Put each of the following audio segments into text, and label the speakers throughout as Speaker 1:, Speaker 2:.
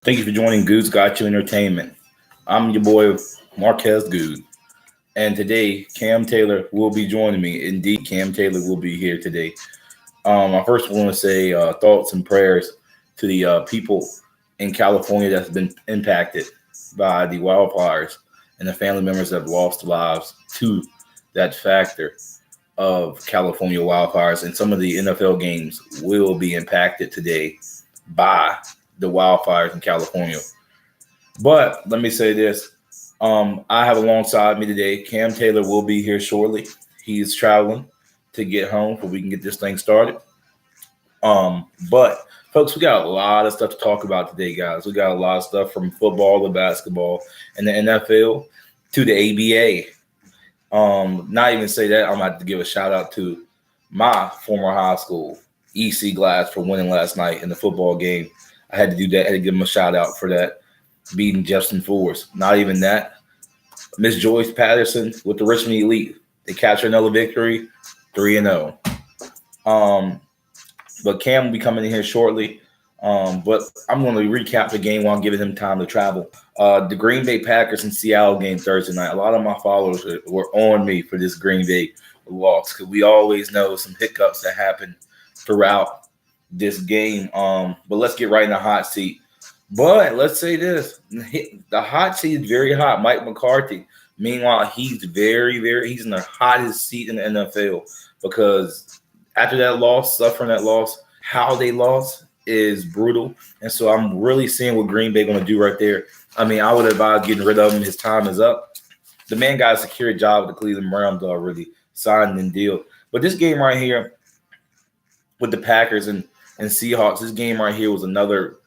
Speaker 1: Thank you for joining Goode's Got You Entertainment. I'm your boy Marquez Goode, and today Cam Taylor will be joining me. Indeed, Cam Taylor will be here today. I first want to say thoughts and prayers to the people in California that's been impacted by the wildfires and the family members that have lost lives to that factor of California wildfires. And some of the NFL games will be impacted today by the wildfires in California. But let me say this. I have alongside me today, Cam Taylor will be here shortly. He is traveling to get home so we can get this thing started. But folks, we got a lot of stuff to talk about today, guys. We got a lot of stuff from football to basketball and the NFL to the ABA. Not even say that, I'm gonna have to give a shout out to my former high school, EC Glass, for winning last night in the football game. I had to do that. I had to give him a shout out for that, beating Justin Force. Not even that. Miss Joyce Patterson with the Richmond Elite. They captured another victory, 3-0. But Cam will be coming in here shortly. But I'm going to recap the game while I'm giving him time to travel. The Green Bay Packers and Seattle game Thursday night. A lot of my followers were on me for this Green Bay loss because we always know some hiccups that happen throughout this game. But let's get right in the hot seat. But let's say this. The hot seat is very hot. Mike McCarthy. Meanwhile, he's he's in the hottest seat in the NFL because after that loss, suffering that loss, how they lost is brutal. And so I'm really seeing what Green Bay going to do right there. I mean, I would advise getting rid of him. His time is up. The man got a secure job with the Cleveland Browns already, signed and deal. But this game right here with the Packers and Seahawks, this game right here was another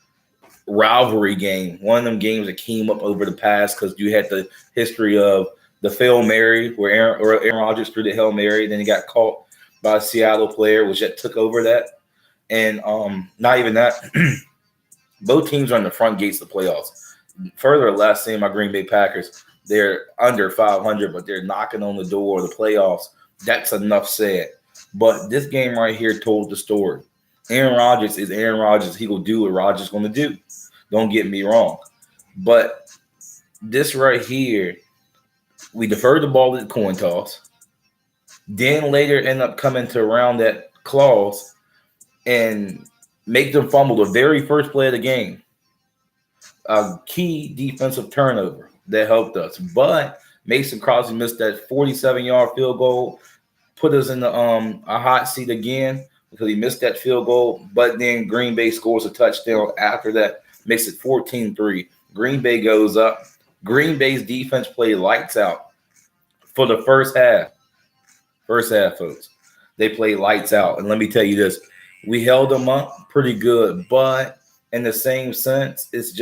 Speaker 1: rivalry game. One of them games that came up over the past because you had the history of the Hail Mary where Aaron Rodgers threw the Hail Mary. Then he got caught by a Seattle player, which that took over that. And not even that. Both teams are in the front gates of the playoffs. Further, last thing, my Green Bay Packers, they're under 500, but they're knocking on the door of the playoffs. That's enough said. But this game right here told the story. Aaron Rodgers is Aaron Rodgers. He will do what Rodgers going to do. Don't get me wrong. But this right here, we deferred the ball to the coin toss. Then later end up coming to around that clause and make them fumble the very first play of the game. A key defensive turnover that helped us. But Mason Crosby missed that 47-yard field goal, put us in the a hot seat again because he missed that field goal. But then Green Bay scores a touchdown after that, makes it 14-3. Green Bay goes up. Green Bay's defense played lights out for the first half. First half, folks. They played lights out. And let me tell you this. We held them up pretty good. But in the same sense, it's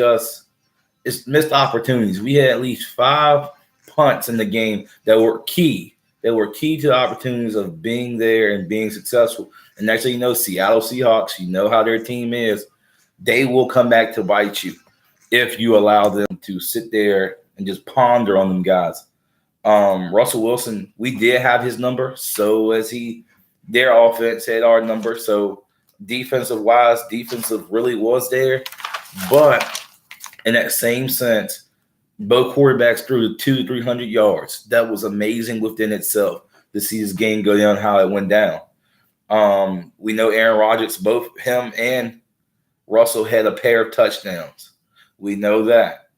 Speaker 1: missed opportunities. We had at least 5 punts in the game that were key. They were key to the opportunities of being there and being successful. And next thing you know, Seattle Seahawks, you know how their team is. They will come back to bite you if you allow them to sit there and just ponder on them guys. Russell Wilson, we did have his number. So as their offense had our number. So defensive really was there. But in that same sense, both quarterbacks threw to 200-300 yards. That was amazing within itself to see this game go down, how it went down. We know Aaron Rodgers, both him and Russell had a pair of touchdowns. We know that.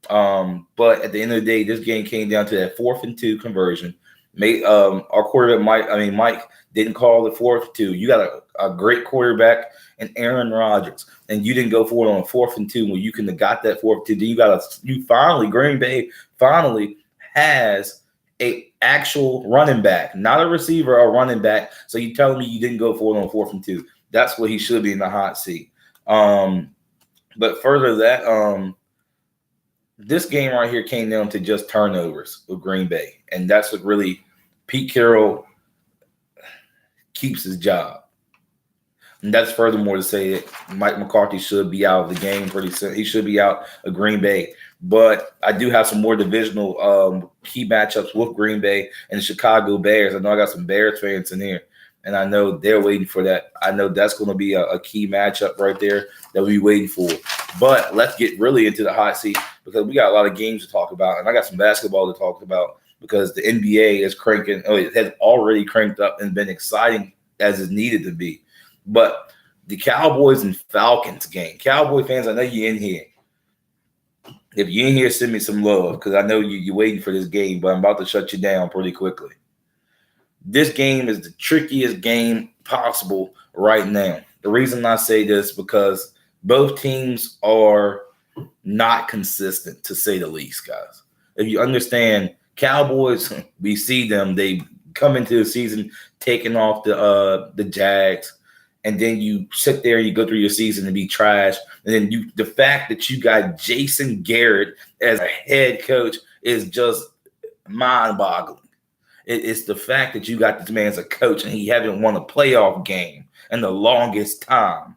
Speaker 1: But at the end of the day, this game came down to that 4th and 2 conversion. Our quarterback, Mike didn't call the 4th and 2. You got a great quarterback in Aaron Rodgers, and you didn't go for it on a 4th and 2 when you can have got that 4th and 2. Then Green Bay finally has a actual running back, not a receiver, a running back. So you telling me you didn't go for it on 4th and 2? That's what he should be in the hot seat. But further that, this game right here came down to just turnovers with Green Bay. And that's what really Pete Carroll keeps his job. And that's furthermore to say that Mike McCarthy should be out of the game pretty soon. He should be out of Green Bay. But I do have some more divisional key matchups with Green Bay and the Chicago Bears. I know I got some Bears fans in here. And I know they're waiting for that. I know that's going to be a key matchup right there that we're waiting for. But let's get really into the hot seat because we got a lot of games to talk about, and I got some basketball to talk about because the NBA is cranking. Oh, it has already cranked up and been exciting as it's needed to be. But the Cowboys and Falcons game, Cowboy fans, I know you're in here. If you're in here, send me some love because I know you're waiting for this game, but I'm about to shut you down pretty quickly. This game is the trickiest game possible right now. The reason I say this because both teams are not consistent, to say the least, guys. If you understand, Cowboys, we see them. They come into the season taking off the Jags, and then you sit there and you go through your season and be trash. And then the fact that you got Jason Garrett as a head coach is just mind-boggling. It's the fact that you got this man as a coach and he haven't won a playoff game in the longest time.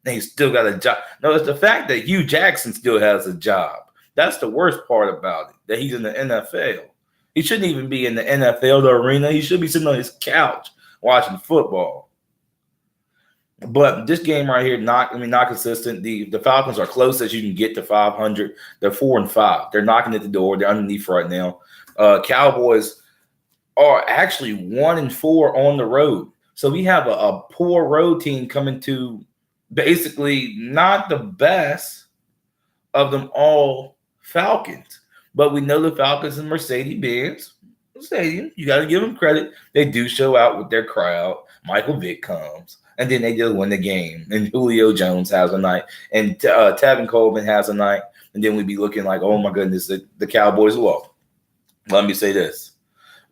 Speaker 1: And he's still got a job. No, it's the fact that Hugh Jackson still has a job. That's the worst part about it, that he's in the NFL. He shouldn't even be in the NFL, the arena. He should be sitting on his couch watching football. But this game right here, not consistent. The Falcons are close as you can get to 500. They're 4-5. They're knocking at the door. They're underneath right now. Cowboys are actually 1-4 on the road. So we have a poor road team coming to basically not the best of them all Falcons. But we know the Falcons and Mercedes-Benz Stadium. You got to give them credit. They do show out with their crowd. Michael Vick comes. And then they just win the game. And Julio Jones has a night. And Tevin Coleman has a night. And then we'd be looking like, oh, my goodness, the Cowboys lost. Let me say this.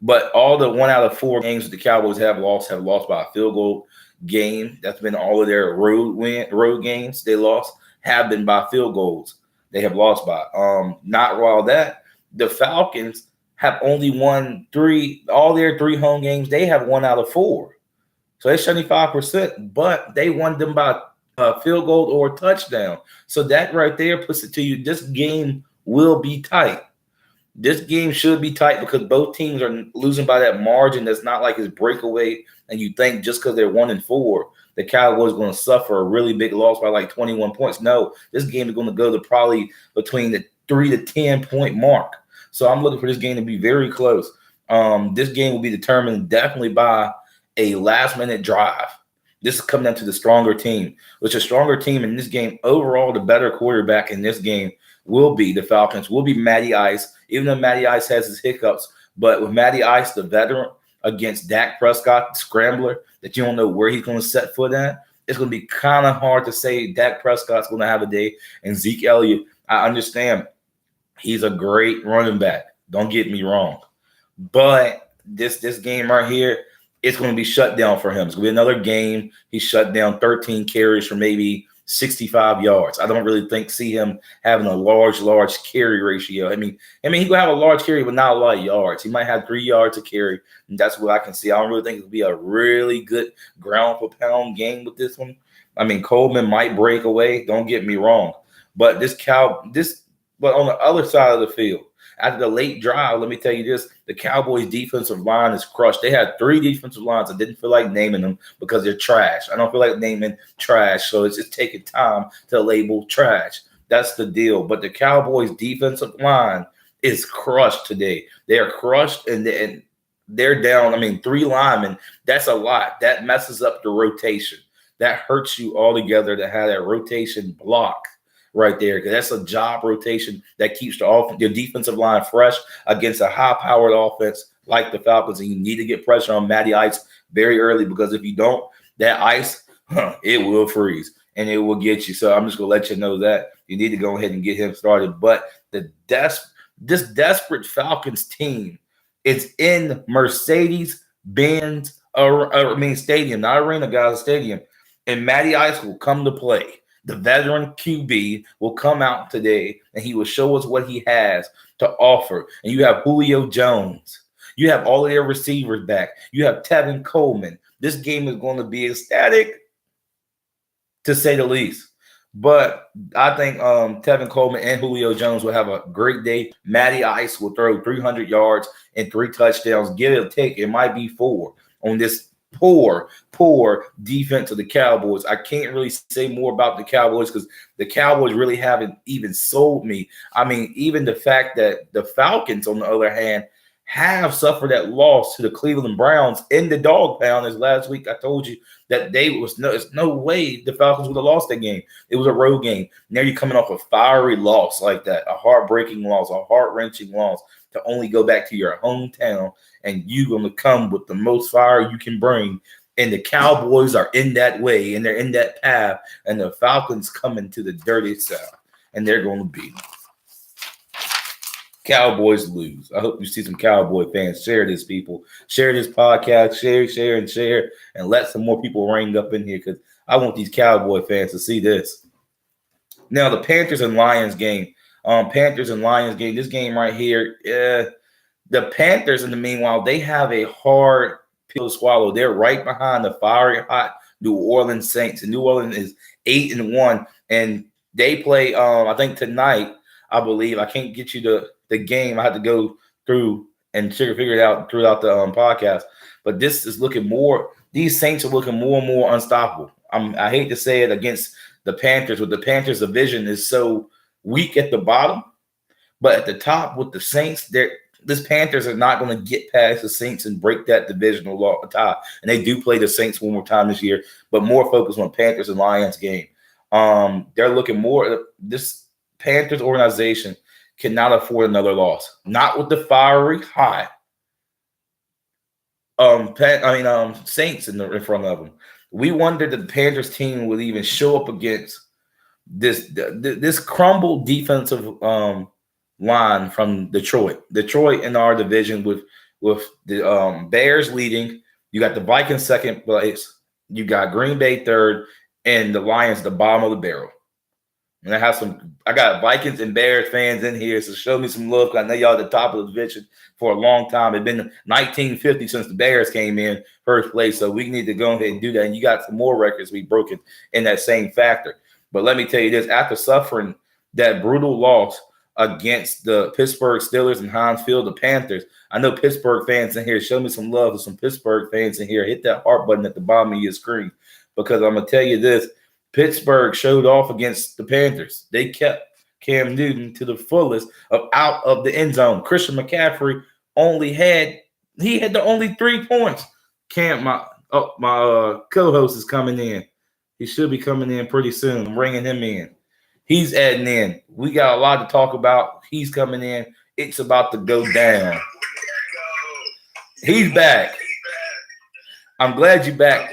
Speaker 1: But all the 1 out of 4 games that the Cowboys have lost by a field goal game. That's been all of their road games they lost have been by field goals. They have lost by. Not while that, the Falcons have only won all their 3 home games. They have 1 out of 4. So that's 75%, but they won them by a field goal or a touchdown. So that right there puts it to you. This game will be tight. This game should be tight because both teams are losing by that margin. That's not like it's breakaway. And you think just because they're 1-4, the Cowboys are going to suffer a really big loss by like 21 points. No, this game is going to go to probably between the 3 to 10 point mark. So I'm looking for this game to be very close. This game will be determined definitely by a last-minute drive. This is coming down to the stronger team. Which a stronger team in this game, overall, the better quarterback in this game will be the Falcons, will be Matty Ice, even though Matty Ice has his hiccups. But with Matty Ice, the veteran, against Dak Prescott, the scrambler, that you don't know where he's going to set foot at, it's going to be kind of hard to say Dak Prescott's going to have a day. And Zeke Elliott, I understand he's a great running back. Don't get me wrong. But this game right here, it's going to be shut down for him. It's going to be another game. He shut down 13 carries for maybe 65 yards. I don't really see him having a large carry ratio. I mean, he could have a large carry, but not a lot of yards. He might have 3 yards to carry, and that's what I can see. I don't really think it'll be a really good ground for pound game with this one. I mean, Coleman might break away. Don't get me wrong, but but on the other side of the field, after the late drive, let me tell you this, the Cowboys' defensive line is crushed. They had 3 defensive lines. I didn't feel like naming them because they're trash. I don't feel like naming trash, so it's just taking time to label trash. That's the deal. But the Cowboys' defensive line is crushed today. They are crushed, and they're down. 3 linemen, that's a lot. That messes up the rotation. That hurts you altogether to have that rotation block right there, because that's a job rotation that keeps your defensive line fresh against a high-powered offense like the Falcons, and you need to get pressure on Matty Ice very early, because if you don't, that ice, it will freeze, and it will get you. So I'm just going to let you know that you need to go ahead and get him started. But this desperate Falcons team is in Mercedes-Benz stadium, not arena, guys, stadium, and Matty Ice will come to play. The veteran QB will come out today, and he will show us what he has to offer. And you have Julio Jones. You have all of their receivers back. You have Tevin Coleman. This game is going to be ecstatic, to say the least. But I think Tevin Coleman and Julio Jones will have a great day. Matty Ice will throw 300 yards and 3 touchdowns. Give it a take. It might be 4 on this poor defense of the Cowboys. I can't really say more about the Cowboys because the Cowboys really haven't even sold me. I mean, even the fact that the Falcons, on the other hand, have suffered that loss to the Cleveland Browns in the dog pound. As last week I told you that there's no way the Falcons would have lost that game. It was a road game. Now you're coming off a fiery loss like that, a heartbreaking loss, a heart-wrenching loss, to only go back to your hometown, and you're going to come with the most fire you can bring. And the Cowboys are in that way, and they're in that path, and the Falcons coming to the dirty south, and they're going to beat them. Cowboys lose. I hope you see some Cowboy fans. Share this, people. Share this podcast. Share, and let some more people ring up in here because I want these Cowboy fans to see this. Now, the Panthers and Lions game. This game right here. The Panthers, in the meanwhile, they have a hard pill to swallow. They're right behind the fiery hot New Orleans Saints. And New Orleans is 8-1, and they play. I think tonight. I believe I can't get you the game. I had to go through and figure it out throughout the podcast. But this is looking more. These Saints are looking more and more unstoppable. I hate to say it against the Panthers, but the Panthers' division is so weak at the bottom. But at the top with the Saints, this Panthers are not going to get past the Saints and break that divisional tie. And they do play the Saints one more time this year, but more focus on Panthers and Lions game. They're looking more. This Panthers organization cannot afford another loss. Not with the fiery hot Saints in front of them. We wondered that the Panthers team would even show up against this crumbled defensive line from Detroit. Detroit in our division with the Bears leading. You got the Vikings second place. You got Green Bay third, and the Lions the bottom of the barrel. And I got Vikings and Bears fans in here, so show me some love because I know y'all at the top of the division for a long time. It's been 1950 since the Bears came in first place, so we need to go ahead and do that. And you got some more records we broken in that same factor. But let me tell you this, after suffering that brutal loss against the Pittsburgh Steelers and Heinz Field, the Panthers, I know Pittsburgh fans in here, show me some love with some Pittsburgh fans in here. Hit that heart button at the bottom of your screen because I'm going to tell you this. Pittsburgh showed off against the Panthers. They kept Cam Newton to the fullest out of the end zone. Christian McCaffrey had the only 3 points. My co-host is coming in. He should be coming in pretty soon. I'm bringing him in. He's adding in. We got a lot to talk about. He's coming in. It's about to go down. He's back. I'm glad you're back.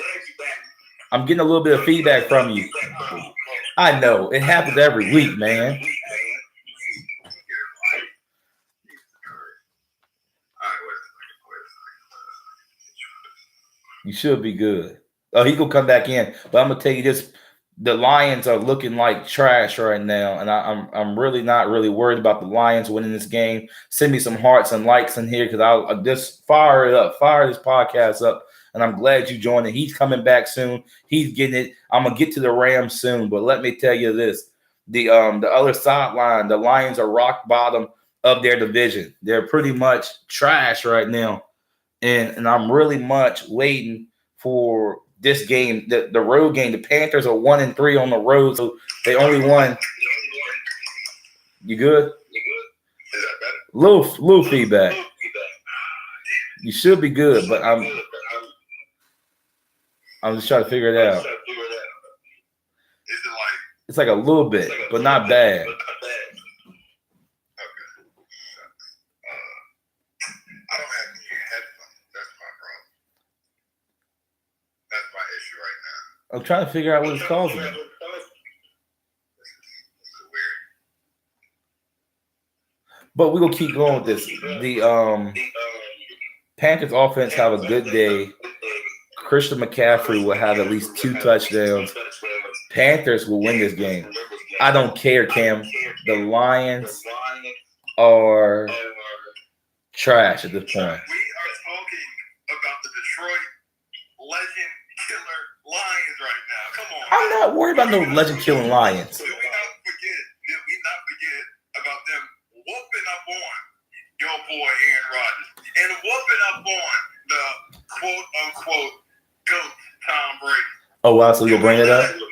Speaker 1: I'm getting a little bit of feedback from you. I know. It happens every week, man. You should be good. Oh, he gonna come back in. But I'm gonna tell you this: the Lions are looking like trash right now, and I'm really not really worried about the Lions winning this game. Send me some hearts and likes in here because I'll just fire it up, fire this podcast up. And I'm glad you joined it. He's coming back soon. He's getting it. I'm gonna get to the Rams soon, but let me tell you this: the other sideline, the Lions are rock bottom of their division. They're pretty much trash right now, and I'm really much waiting for this game, the road game. The Panthers are 1-3 on the road, so they only won. You good? Little feedback. You should be good, but I'm just trying to figure it out. It's like a little bit, but not bad.
Speaker 2: I don't have any headphones. That's my problem. That's my issue right now.
Speaker 1: I'm trying to figure out what it's causing.
Speaker 2: This is weird.
Speaker 1: But we're gonna keep going with this. The Panthers offense have a good day. Christian McCaffrey will have at least 2 touchdowns. Panthers will win this game. I don't care, Cam. The Lions are trash at this point.
Speaker 2: We are talking about the Detroit legend killer Lions right now. Come on.
Speaker 1: I'm not worried about no legend killing Lions.
Speaker 2: Did we not forget about them whooping up on your boy Aaron Rodgers and whooping up on the quote unquote
Speaker 1: Oh wow, so we gonna bring it up.
Speaker 2: Remember that?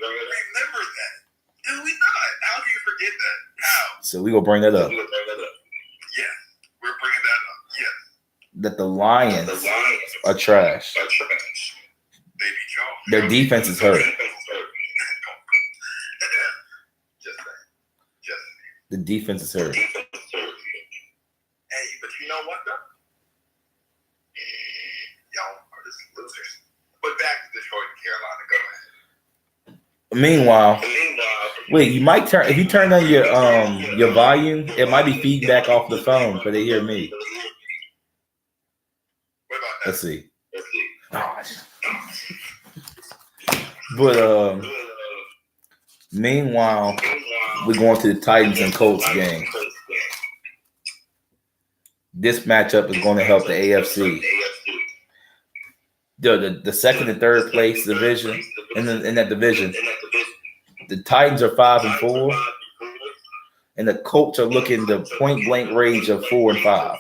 Speaker 2: Do we not? How do you forget that? How?
Speaker 1: So we gonna bring that up.
Speaker 2: Yes, we're bringing that up. Yes.
Speaker 1: That the Lions are trash.
Speaker 2: Baby Joe.
Speaker 1: Their defense is hurt. The defense is hurt.
Speaker 2: Hey, but you know what though? Y'all are just losers. But back to Detroit and Carolina. Go ahead.
Speaker 1: Meanwhile, wait, you might turn if you turn on your volume, it might be feedback off the phone because they hear me.
Speaker 2: What about that?
Speaker 1: Let's see. But meanwhile, we're going to the Titans and Colts game. This matchup is going to help the AFC. The second and third place division in that division. The Titans are 5-4, and the Colts are looking the point blank range of 4-5.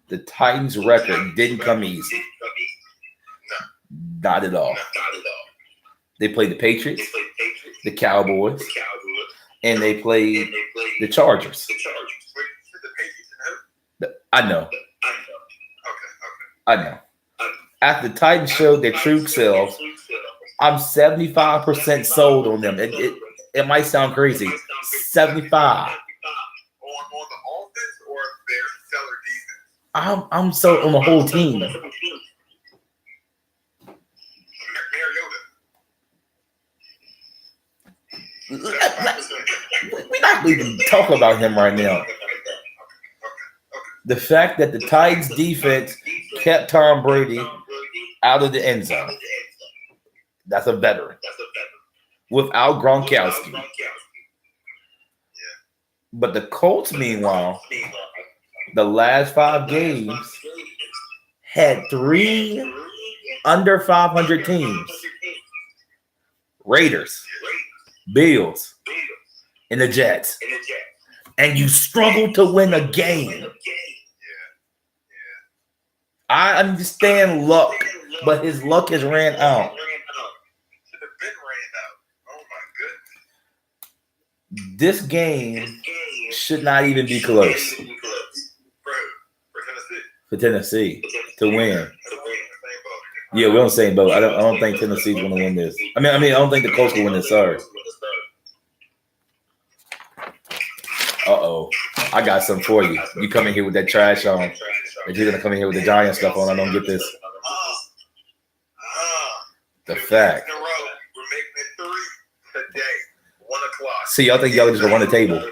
Speaker 1: The Titans' record didn't come easy. Not at all. They played the Patriots, the Cowboys, and they played the Chargers. I know. I know. After the Titans showed their true selves, I'm 75% sold on them. It might sound crazy. 75.
Speaker 2: On the offense or their stellar defense?
Speaker 1: I'm sold on the whole team. We're not even talking about him right now. The fact that the Titans defense kept Tom Brady out of the end zone. That's a veteran. Without Gronkowski. But the Colts, meanwhile, the last 5 games had 3 under 500 teams. Raiders, Bills, and the Jets. And you struggle to win a game. I understand luck, but his luck has ran out.
Speaker 2: Should have been ran out. Oh my goodness.
Speaker 1: This game should not even be close for Tennessee to win. Yeah, we're on the same boat. I don't think Tennessee's going to win this. I mean, I don't think the Colts will win this. Sorry. Uh-oh. I got something for you. You come in here with that trash on. If you're going to come in here with the Giant stuff on, I don't get this. The fact.
Speaker 2: We're making it 3 today. 1 o'clock.
Speaker 1: See, y'all think y'all just going to run the table.
Speaker 2: Who?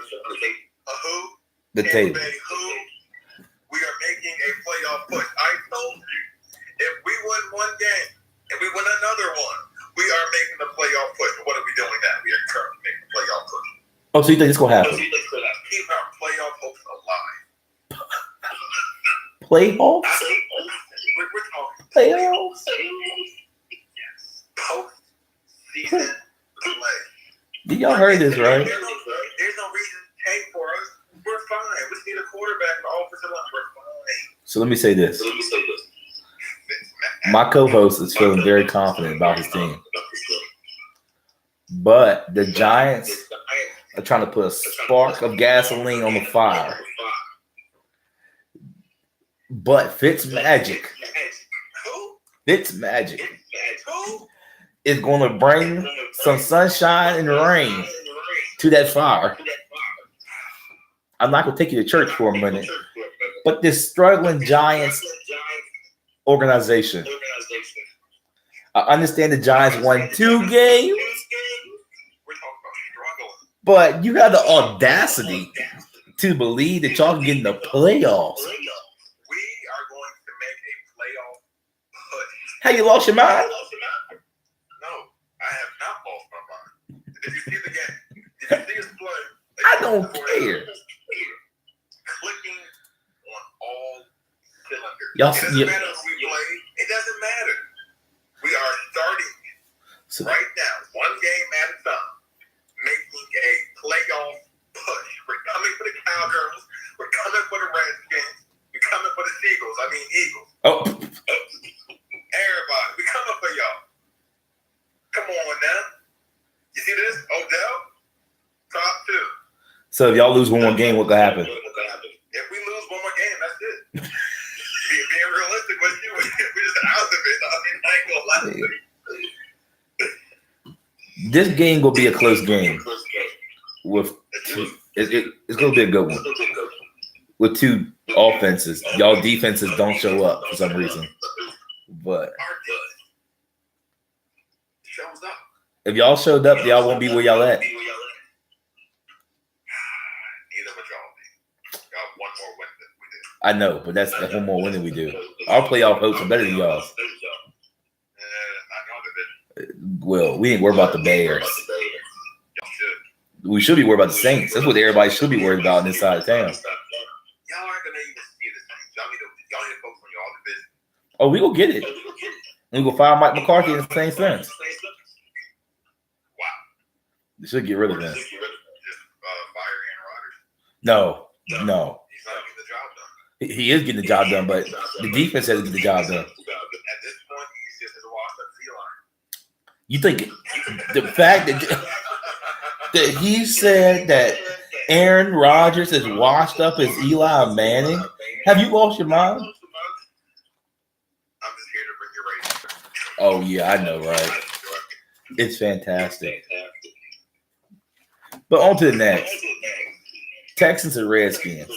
Speaker 1: The table.
Speaker 2: Who? We are making a playoff push. I told you, if we win one game and we win another one, we are making the playoff push. What are we doing now? We are currently making the playoff push.
Speaker 1: Oh, so you think it's going to happen?
Speaker 2: Keep our playoff hopes alive.
Speaker 1: Playoffs?
Speaker 2: We're talking
Speaker 1: Playoffs?
Speaker 2: Yes. Post-season play.
Speaker 1: Did y'all heard this, right?
Speaker 2: There's no reason to tank for us. We're fine. We just need a quarterback and the offensive line. We're fine.
Speaker 1: So let me say this. My co-host is feeling very confident about his team. But the Giants are trying to put a spark of gasoline on the fire. But Fitzmagic is going to bring some sunshine and rain to that fire. I'm not going to take you to church for a minute, but this struggling Giants organization. I understand the Giants won 2 games, but you got the audacity to believe that y'all can get in the playoffs.
Speaker 2: We are going to make a playoff push.
Speaker 1: How you lost your mind?
Speaker 2: No, I have not lost my mind. Did you see the game? Did you see us play?
Speaker 1: I don't care.
Speaker 2: Clicking on all cylinders.
Speaker 1: Y'all,
Speaker 2: it doesn't matter who we play. It doesn't matter. We are starting right now, 1 game at a time, making a playoff push. We're coming for the Cowgirls. We're coming for the Redskins. We're coming for the Eagles.
Speaker 1: Oh.
Speaker 2: Everybody, we're coming for y'all.
Speaker 1: So if y'all lose one more game, what could happen?
Speaker 2: If we lose one more game, that's it. Being realistic with you, we're just out of it. I mean, I ain't gonna lie.
Speaker 1: This game will be a close game. It's gonna be a good one. With two offenses, y'all defenses don't show up for some reason. But if y'all showed up, y'all won't be where y'all at.
Speaker 2: Neither would y'all be. Y'all one more win than we did.
Speaker 1: I know, but that's one more win than we do. Our playoff hopes are better than y'all's. Well, we ain't worried about the Bears. We should be worried about the Saints. That's what everybody should be worried about on this side of town.
Speaker 2: Y'all aren't gonna even see the Saints. Y'all need to focus on your division.
Speaker 1: Oh, we gonna get it. We gonna fire Mike McCarthy in the same sense.
Speaker 2: Wow.
Speaker 1: They should get rid of him.
Speaker 2: Just fire Aaron Rodgers.
Speaker 1: No.
Speaker 2: He's not getting the job done.
Speaker 1: He is getting the job done, but the defense has to get the job done.
Speaker 2: At this point, he's just as washed up as Eli.
Speaker 1: You think the fact that he said that Aaron Rodgers is washed up as Eli Manning? Have you lost your mind?
Speaker 2: I'm just here to bring your ratings.
Speaker 1: Oh yeah, I know, right? It's fantastic. But on to the next. Texans and Redskins.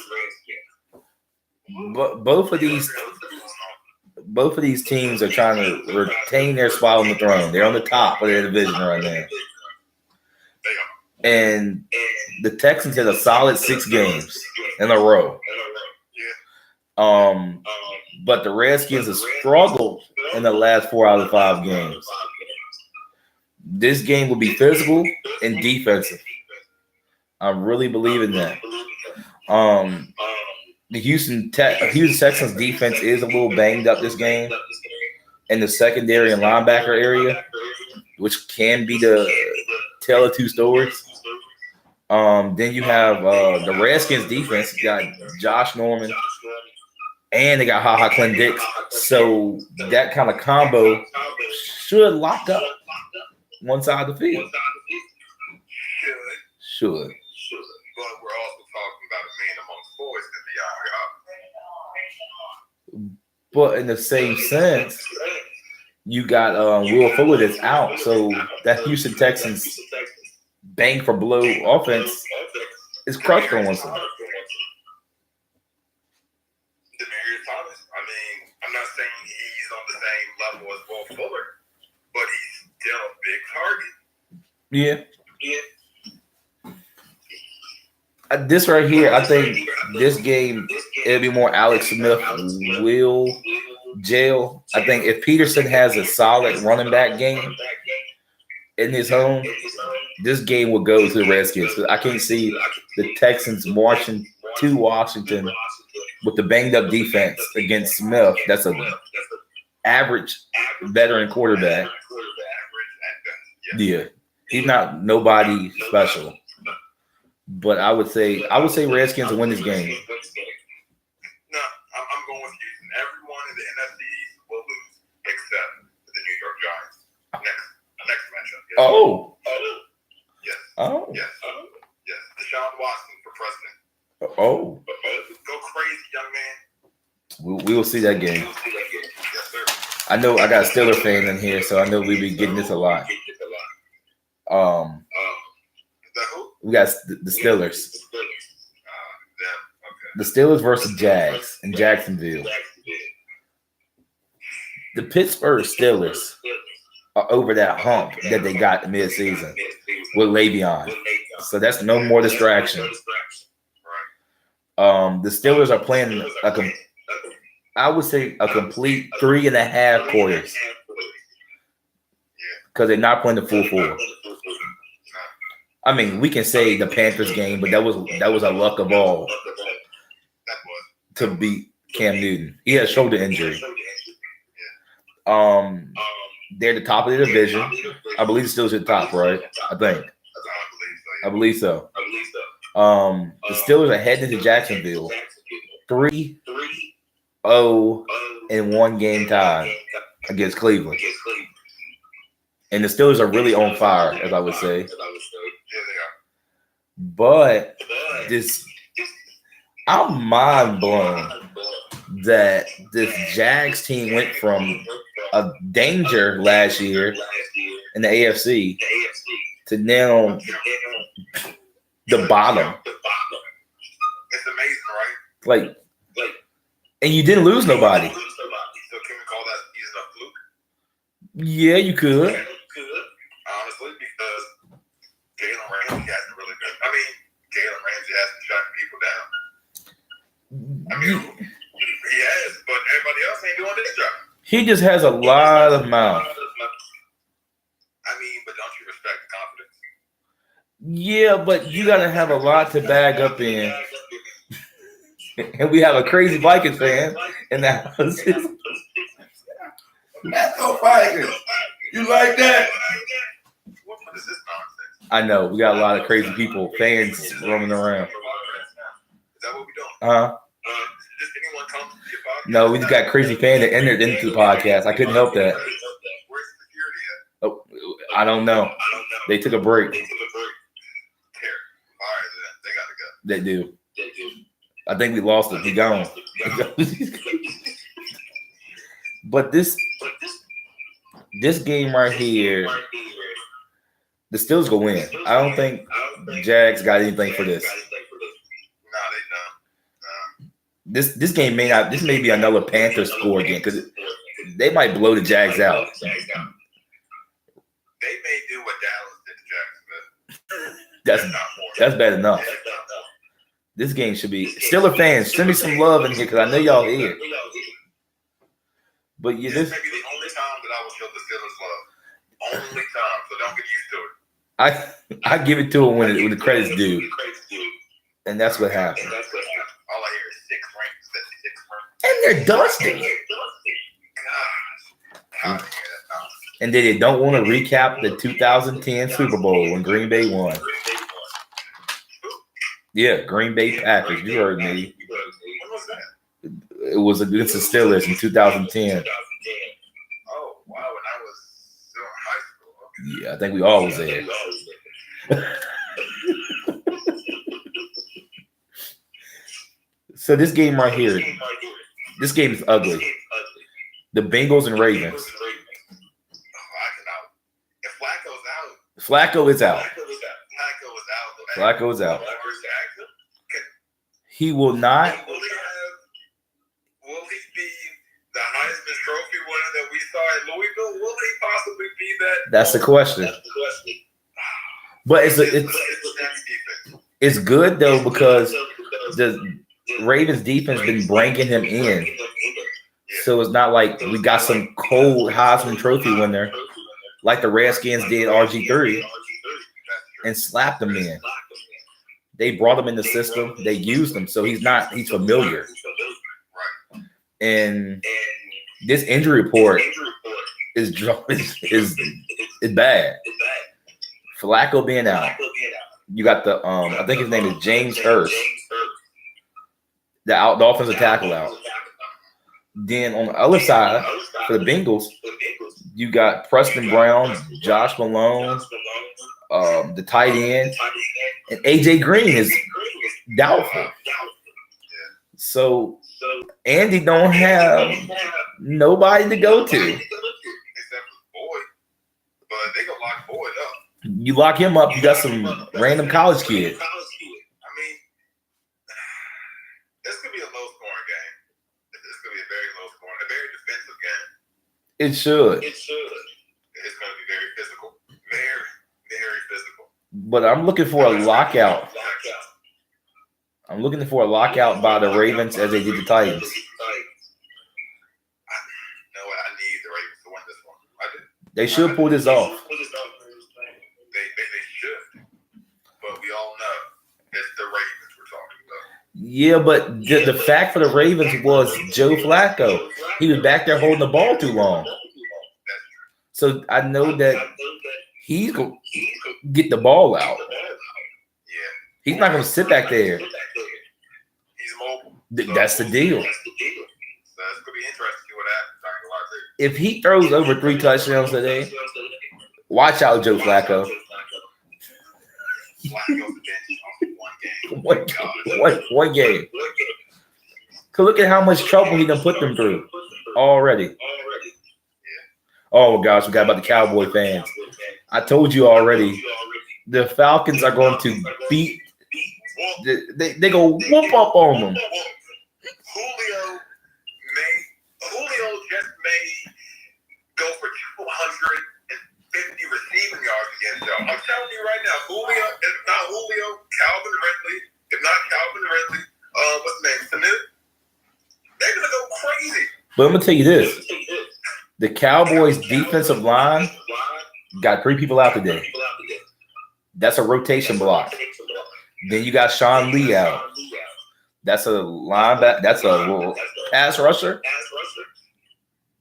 Speaker 1: But both of these teams are trying to retain their spot on the throne. They're on the top of their division right now. And the Texans had a solid 6 games in a row. But the Redskins have struggled in the last 4 out of 5 games. This game will be physical and defensive. I'm really believing that. The Houston Texans defense is a little banged up this game in the secondary and linebacker area, which can be the tale of two stories. Then you have the Redskins defense. You got Josh Norman, and they got HaHa Clem Dix. So that kind of combo should lock up one side of the field. Should.
Speaker 2: But we're also talking about a man amongst boys to be out here.
Speaker 1: But in the same sense, you got Will Fuller that's out. So that Houston Texans bang for blow offense is crushed on one side.
Speaker 2: Demaryius Thomas. I mean, I'm not saying he's on the same level as Will Fuller, but he's still a big target.
Speaker 1: Yeah. This right here, I think this game, it'll be more Alex Smith will jail. I think if Peterson has a solid running back game in his home, this game will go to the Redskins. I can't see the Texans marching to Washington with the banged up defense against Smith. That's an average veteran quarterback. Yeah, he's not nobody special. But I would say Redskins will win this game.
Speaker 2: No, I'm going with Houston. Everyone in the NFC East will lose except the New York Giants. Next matchup. Yes.
Speaker 1: Oh.
Speaker 2: Yes.
Speaker 1: Oh.
Speaker 2: Yes. Yes. Deshaun Watson for president.
Speaker 1: Oh.
Speaker 2: Go crazy, young man.
Speaker 1: We will see that game.
Speaker 2: Yes, sir.
Speaker 1: I know I got a Steeler fan in here, so I know we'll be getting this a lot. We got the Steelers. The Steelers versus Jags in Jacksonville. The Pittsburgh Steelers are over that hump that they got mid-season with Le'Veon. So that's no more distraction. The Steelers are playing I would say a complete 3.5 quarters because they're not playing the full 4. I mean, we can say the Panthers game, but that was a luck of all to beat Cam Newton. He had a shoulder injury. They're the top of the division. I believe it's still at the top, right? I believe so. The Steelers are heading to Jacksonville. 3-0 in 1 game tie against Cleveland. And the Steelers are really on fire, as I would say. But I'm mind blown that this Jags team went from a danger last year in the AFC to now the bottom.
Speaker 2: It's amazing, right?
Speaker 1: Like, and you didn't lose nobody.
Speaker 2: So can we call that using a fluke?
Speaker 1: Yeah, you could.
Speaker 2: Honestly, because Jalen Ramsey hasn't really been. I mean, Jalen Ramsey hasn't shut people down. I mean, he has, but everybody else ain't doing this job.
Speaker 1: He just has a lot of mouth.
Speaker 2: I mean, but don't you respect the confidence?
Speaker 1: Yeah, but you gotta have a lot to bag up in. And we have a crazy Vikings fan in the house.
Speaker 3: Let's go Vikings. You like that?
Speaker 2: What is this nonsense?
Speaker 1: I know. We got a lot of crazy people, fans roaming around.
Speaker 2: Is that what we doing?
Speaker 1: Uh-huh.
Speaker 2: Does anyone come to your podcast?
Speaker 1: No, we just got crazy fan that entered into the podcast. I couldn't help that.
Speaker 2: Where's security at?
Speaker 1: Oh, I don't know. They took a break.
Speaker 2: Terry. All right, then. They gotta go.
Speaker 1: They do. I think we lost him. He gone. But this game right here, the Steelers go win. I don't think Jags got anything for this.
Speaker 2: No, they don't.
Speaker 1: This game may not. This may be another Panthers score again because they might blow the Jags out.
Speaker 2: They may do what Dallas did to Jacksonville.
Speaker 1: That's bad enough. This game should be Steelers fans. Send me some love in here because I know y'all here. But yeah,
Speaker 2: This may be the only time that I will show the Steelers love. Only time, so don't get used to it.
Speaker 1: I give it to them when the credit's due, and that's what happened.
Speaker 2: All I hear is 6 rings. That's 6 rings.
Speaker 1: And they're dusty.
Speaker 2: Gosh. How do you hear that nonsense?
Speaker 1: And then they don't want to recap the 2010 Super Bowl when Green Bay won. Yeah, Green Bay Packers. You heard me.
Speaker 2: When was that?
Speaker 1: It was against the Steelers in 2010.
Speaker 2: Oh, wow, when I was still in high school. Okay.
Speaker 1: Yeah, I think we all was there. So this game right here, this game is ugly. The Bengals and Ravens.
Speaker 2: If Flacco's out.
Speaker 1: Flacco is out.
Speaker 2: Flacco is out.
Speaker 1: He will not.
Speaker 2: Will he be the Heisman Trophy winner that we saw at Louisville? Will he possibly be that?
Speaker 1: That's the question. But it's good though because the Ravens defense been bringing him in, so it's not like we got some cold Heisman Trophy winner like the Redskins did RG3 and slapped him in. They brought him in the system. They used him, so he's familiar. And this injury report is bad. Flacco being out. You got the I think his name is James Hurst, the offensive tackle out. Then on the other side for the Bengals, you got Preston Brown, Josh Malone, the tight end, and AJ Green is doubtful. So Andy don't have nobody to go to.
Speaker 2: Except for Boyd. But they gonna lock Boyd up.
Speaker 1: You lock him up, you got some random college kid.
Speaker 2: I mean, this could be a low-scoring game. This could be a very low-scoring, a very defensive game.
Speaker 1: It should.
Speaker 2: It's going to be very physical. Very, very physical.
Speaker 1: But I'm looking for a lockout. I'm looking for a lockout by the Ravens as they did the Titans.
Speaker 2: I need the Ravens to win this one. I do.
Speaker 1: They should pull this off.
Speaker 2: They should. But we all know it's the Ravens we're talking about.
Speaker 1: Yeah, but the fact for the Ravens was Joe Flacco. He was back there holding the ball too long. So I know that he's going to get the ball out.
Speaker 2: Yeah.
Speaker 1: He's not going to sit back there.
Speaker 2: He's mobile.
Speaker 1: That's the deal.
Speaker 2: So it's going to be interesting to see what happens.
Speaker 1: If he throws over 3 touchdowns today, watch out, Joe Flacco.
Speaker 2: Flacco's the bench.
Speaker 1: One game. Cause look at how much trouble he done put them through already. Oh gosh, we got about the Cowboy fans. I told you already. The Falcons are going to beat. They go whoop up on them.
Speaker 2: Julio just may go for 250 receiving yards against y'all. I'm telling you right now, Julio, if not Julio, Calvin Ridley, if not Calvin Ridley, what's his name, Sanu? They're gonna go crazy.
Speaker 1: But I'm gonna tell you this: the Cowboys' defensive line got 3 people out today. That's a rotation block. Then you got Sean Lee out. That's a linebacker. That's a pass rusher.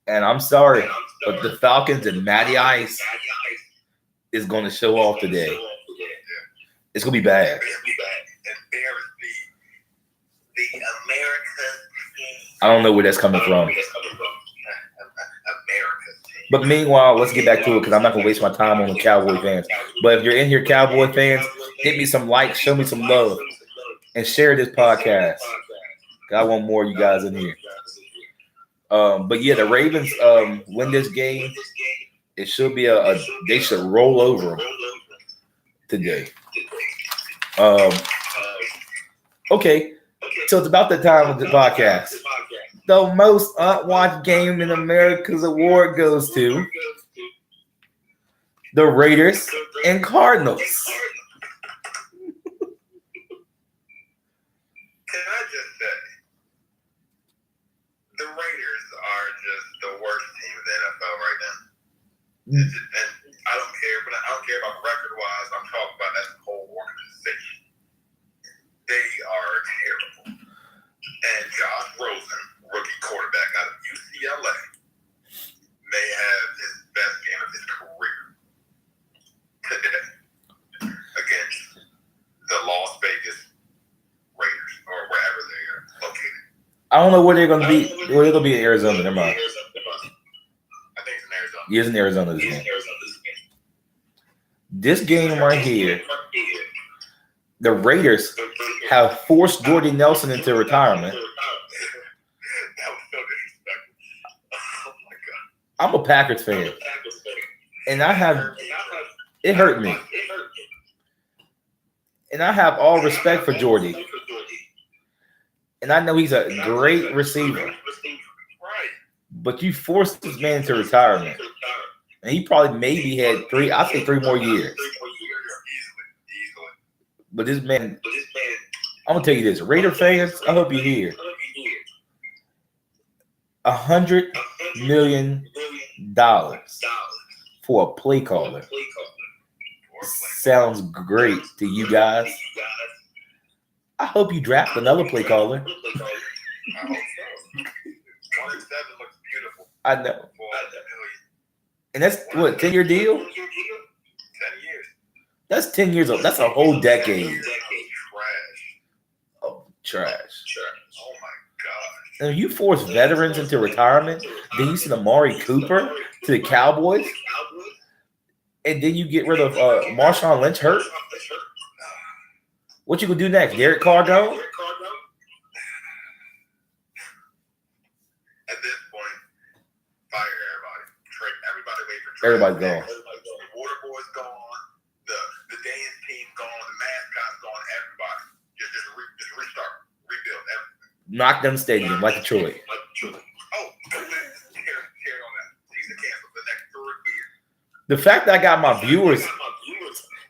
Speaker 1: And I'm sorry, but the Falcons and Matty Ice is going to show off today. It's going to be bad. I don't know where that's coming from. But meanwhile, let's get back to it because I'm not going to waste my time on the Cowboy fans. But if you're in here, Cowboy fans, hit me some likes, show me some love, and share this podcast. I want more of you guys in here. But yeah, the Ravens win this game. It should be they should roll over them today. Okay, so it's about the time of the podcast. The most unwatched game in America's award goes to the Raiders and Cardinals.
Speaker 2: Can I just say, the Raiders are just the worst team in the NFL right now. And I don't care, but I don't care about record-wise. I'm talking about as a whole organization. They are terrible. And Josh Rosen, rookie quarterback out of UCLA, may have his best game of his career today against the Las Vegas Raiders or wherever they are located.
Speaker 1: I don't know where they're going to be. Well, they're going to be in Arizona. Never mind.
Speaker 2: I think it's in Arizona.
Speaker 1: He is in Arizona this game. This game right here, the Raiders have forced Jordy Nelson into retirement.
Speaker 2: That was so disrespectful. Oh my God.
Speaker 1: I'm a Packers fan, and it hurt me. And I have all respect for Jordy. And I know he's a great receiver. But you forced this man into retirement. And he probably maybe had 3 more years. But this man, I'm going to tell you this. Raider fans, I hope you're here. $100 million for a play caller. Sounds great to you guys. I hope you draft another play caller.
Speaker 2: I hope so. 1 and 7 looks beautiful.
Speaker 1: I know. And that's what, 10-year deal?
Speaker 2: 10 years.
Speaker 1: That's 10 years old. That's a whole decade.
Speaker 2: Trash.
Speaker 1: Oh, trash.
Speaker 2: Oh my gosh.
Speaker 1: And you force veterans into retirement, then you send Amari Cooper to the Cowboys, and then you get rid of Marshawn Lynch hurt. What you gonna do next? Derek Carr go?
Speaker 2: At this point, fire everybody. Trade everybody away for trade.
Speaker 1: Everybody's gone.
Speaker 2: The Water Boy's gone. The dance team gone. The mascot's gone. Everybody. Just restart. Rebuild everything.
Speaker 1: Knock them stadium like Detroit.
Speaker 2: Oh, carry on that. Season canceled the next 3 years.
Speaker 1: The fact that I got my viewers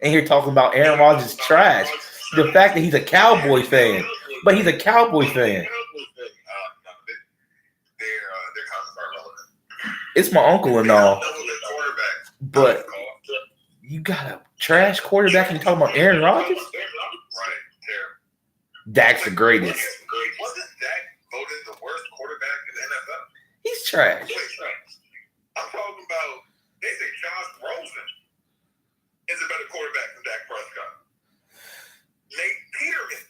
Speaker 1: in here talking about Aaron Rodgers trash. The fact that he's a Cowboy fan, but he's a Cowboy fan.
Speaker 2: Their comments are relevant.
Speaker 1: It's my uncle and all, but you got a trash quarterback and you're talking about Aaron Rodgers?
Speaker 2: Right, terrible.
Speaker 1: Dak's the greatest.
Speaker 2: Wasn't Dak voted the worst quarterback in the NFL?
Speaker 1: He's trash.
Speaker 2: I'm talking about, they say Josh Rosen is a better quarterback than Dak Prescott. Nate Peterman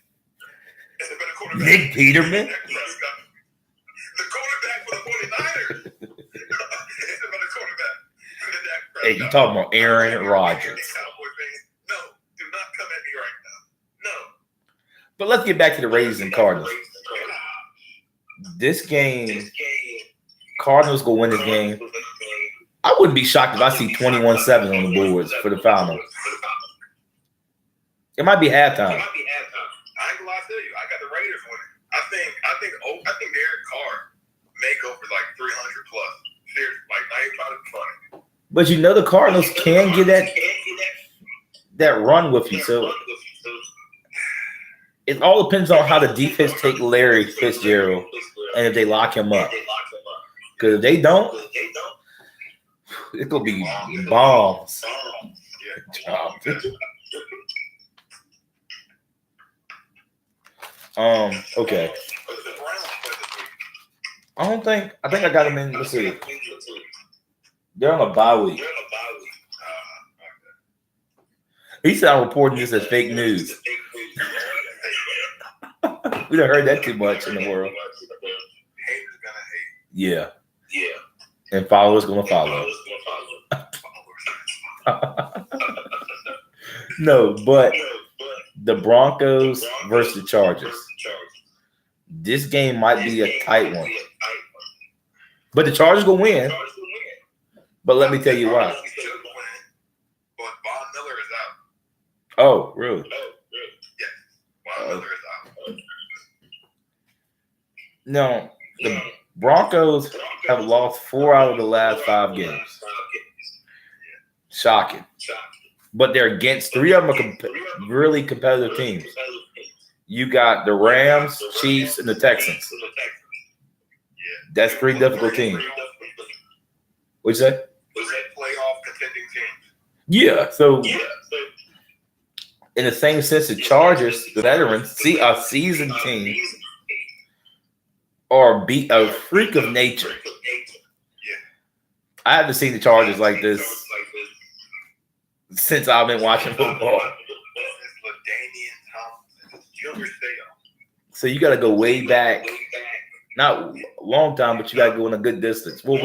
Speaker 2: is a better quarterback.
Speaker 1: Nick Peterman?
Speaker 2: The quarterback for the 49ers is a better quarterback than Dak Prescott.
Speaker 1: Hey, you talking about Aaron Rodgers.
Speaker 2: No, do not come at me right now. No.
Speaker 1: But let's get back to the Raiders and Cardinals. This game, Cardinals go win this game. I wouldn't be shocked if I see 21-7 on the boards for the final. It might be halftime.
Speaker 2: I ain't gonna lie to you. I got the Raiders winning. I think Derek Carr may go for like 300 plus. Seriously, like not even trying to be funny.
Speaker 1: But you know the Cardinals can get that run with you. So it all depends on how the defense take Larry Fitzgerald and if they lock him up. Because if they don't, it's gonna be bombs. Okay. I think I got them in. Let's see. They're on a bye week. He said I'm reporting this as fake news. We done heard that too much in the world.
Speaker 2: Haters gonna hate.
Speaker 1: Yeah. And followers gonna follow. No, but the Broncos versus the Chargers. This game might be a tight one. But the Chargers gonna win. But let me tell you why.
Speaker 2: But Von Miller is out.
Speaker 1: Oh, really?
Speaker 2: Yes. Von Miller is out.
Speaker 1: No, the Broncos have lost 4 out of the last 5 games. Shocking. But they're against 3 of them are really competitive teams. You got the Rams, Chiefs, and the Texans. That's 3 difficult teams. What'd you say?
Speaker 2: Playoff contending teams.
Speaker 1: Yeah, so in the same sense, the Chargers, the veterans, a seasoned team, are a freak of nature. I haven't seen the Chargers like this since I've been watching football. So you got to go way back. Not a long time, but you got to go in a good distance. Well,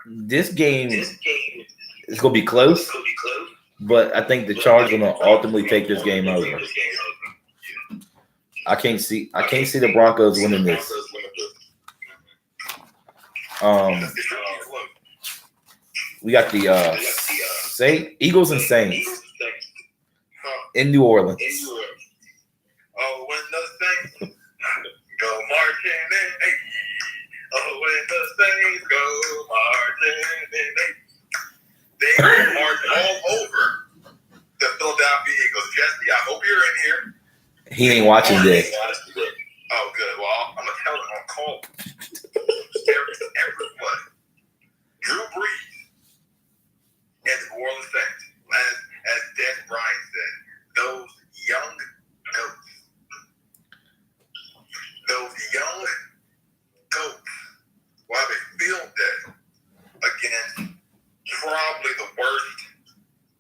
Speaker 1: this game is going to be close, but I think the Chargers are going to ultimately take this game over. I can't see the Broncos winning this. We got the Eagles and Saints in New Orleans.
Speaker 2: Oh, when the Saints go marching in, hey. Oh, when the Saints go marching in, they march all over the Philadelphia Eagles. Jesse, I hope you're in here.
Speaker 1: He ain't watching this.
Speaker 2: Oh, good. Well, I'm gonna tell him on call. Everyone, Drew Brees and the New Orleans Saints, as Des Bryant said, those young goats, while they field day against probably the worst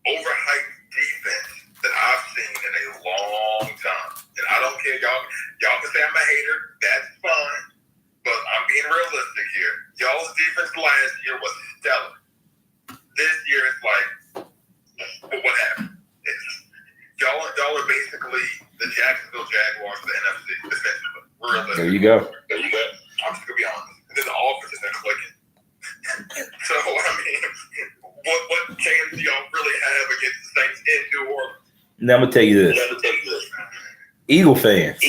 Speaker 2: overhyped defense that I've seen in a long time. And I don't care, y'all can say I'm a hater, that's fine, but I'm being realistic here. Y'all's defense last year was stellar. This year it's like, what happened? Y'all are basically the Jacksonville Jaguars of the NFC, defensively.
Speaker 1: There you go.
Speaker 2: I'm just gonna be honest. And then the offense isn't clicking. So I mean, what chance do y'all really have against the Saints in New Orleans?
Speaker 1: Now I'm gonna tell you this. Eagle fans,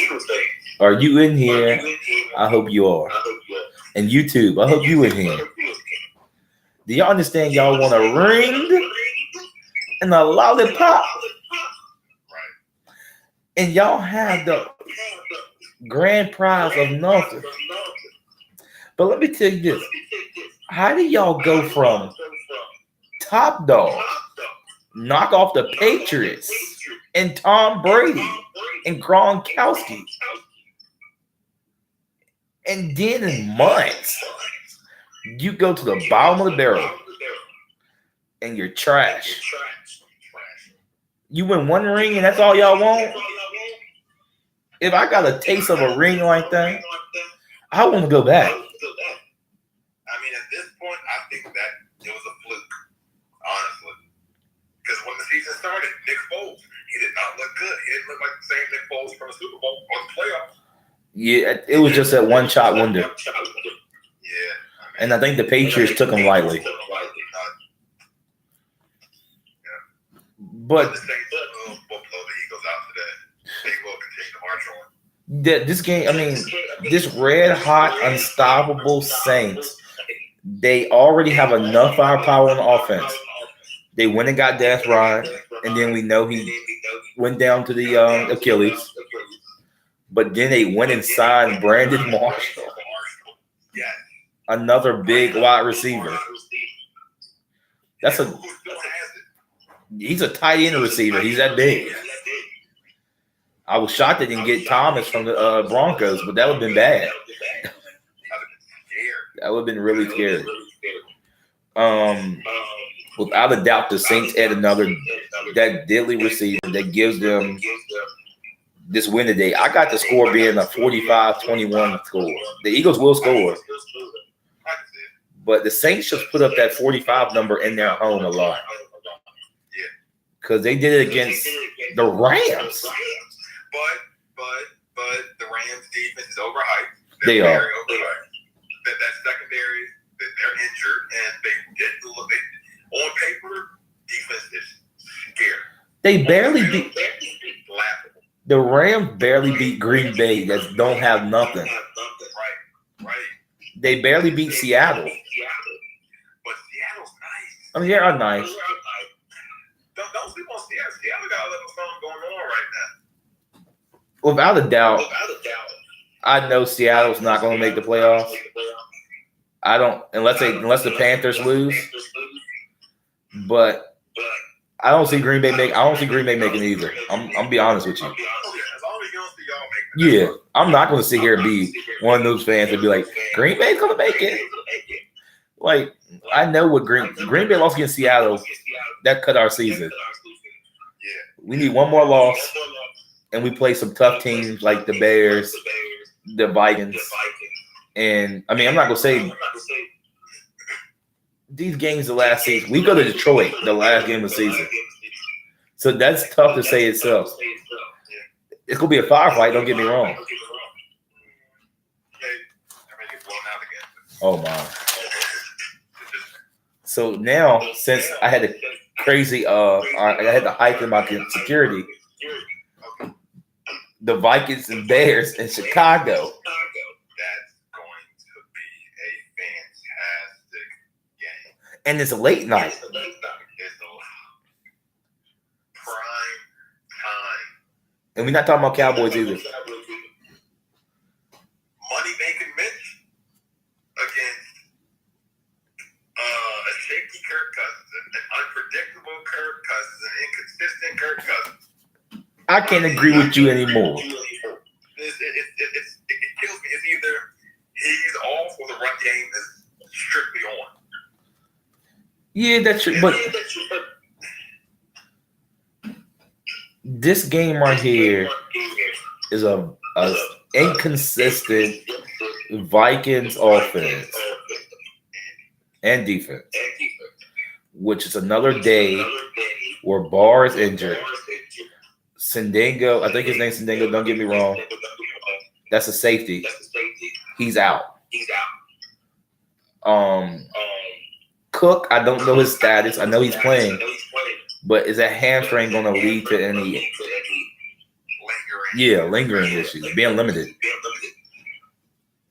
Speaker 1: are you in here? I hope you are. And YouTube, I hope you in here. Do y'all understand y'all want a ring and a lollipop? And y'all have the grand prize of nothing. But let me tell you this. How do y'all go from top dog, knock off the Patriots, and Tom Brady, and Gronkowski, and then in months, you go to the bottom of the barrel, and you're trash? You win one ring, and that's all y'all want? If I got a taste of a ring like that, I want to go back.
Speaker 2: I mean, at this point, I think that it was a fluke, honestly. Because when the season started, Nick Foles, he did good. He didn't look like the same Nick Foles from the Super Bowl or the playoffs.
Speaker 1: Yeah, it was just that one shot wonder.
Speaker 2: Yeah.
Speaker 1: And I think the Patriots took him lightly. But
Speaker 2: the Saints will blow the Eagles out today. They will continue to march on.
Speaker 1: This game, I mean, this red hot, unstoppable Saints, they already have enough firepower on offense. They went and got Death Ryan, and then we know he went down to the Achilles. But then they went and signed Brandon Marshall, another big wide receiver. He's a tight end receiver. He's that big. I was shocked they didn't get Thomas from the Broncos, but that would have been bad. That would have been really scary. Without a doubt, the Saints add that deadly receiver that gives them this win today. I got the score being a 45-21 score. The Eagles will score. But the Saints just put up that 45 number in their home a lot. Because they did it against the Rams.
Speaker 2: But the Rams defense is overhyped.
Speaker 1: They are.
Speaker 2: Very overhyped. That secondary, they're injured, and they didn't look. On paper, defense is scary.
Speaker 1: They barely beat. The Rams barely beat Green Bay that don't have nothing.
Speaker 2: Right.
Speaker 1: They barely beat Seattle.
Speaker 2: But Seattle's nice.
Speaker 1: I mean, they are nice.
Speaker 2: Don't sleep on Seattle. Seattle got a little something going on right now.
Speaker 1: Without a doubt, I know Seattle's not going to make the playoffs. I don't, unless the Panthers lose. But I don't see Green Bay making it either. I'm gonna be honest with you. Yeah, I'm not gonna sit here and be one of those fans and be like, Green Bay's gonna make it. Like, I know what Green Bay lost against Seattle. That cut our season. We need one more loss, and we play some tough teams like the Bears, the Vikings, and I mean, I'm not gonna say these games the last season. We go to Detroit the last game of the season, so that's tough to say itself. It's gonna be a firefight. Don't get me wrong. Oh my! So now, since I had a crazy, I had to hike in my security. The Vikings and Bears in Chicago. And it's a late night.
Speaker 2: It's prime time.
Speaker 1: And we're not talking about Cowboys either.
Speaker 2: Money making Mitch against a shaky Kirk Cousins, an unpredictable Kirk Cousins, an inconsistent Kirk Cousins.
Speaker 1: I can't agree with you anymore.
Speaker 2: It kills me. It's either he's off or the run game is strictly on.
Speaker 1: Yeah, that's true. But this game right here is a inconsistent Vikings offense and defense, which is another day where Barr is injured. Sendengo, I think his name's Sendengo, don't get me wrong. That's a safety. He's out. Cook, I don't know his status. I know he's playing, but is that hamstring going to lead to any lingering issues, being limited?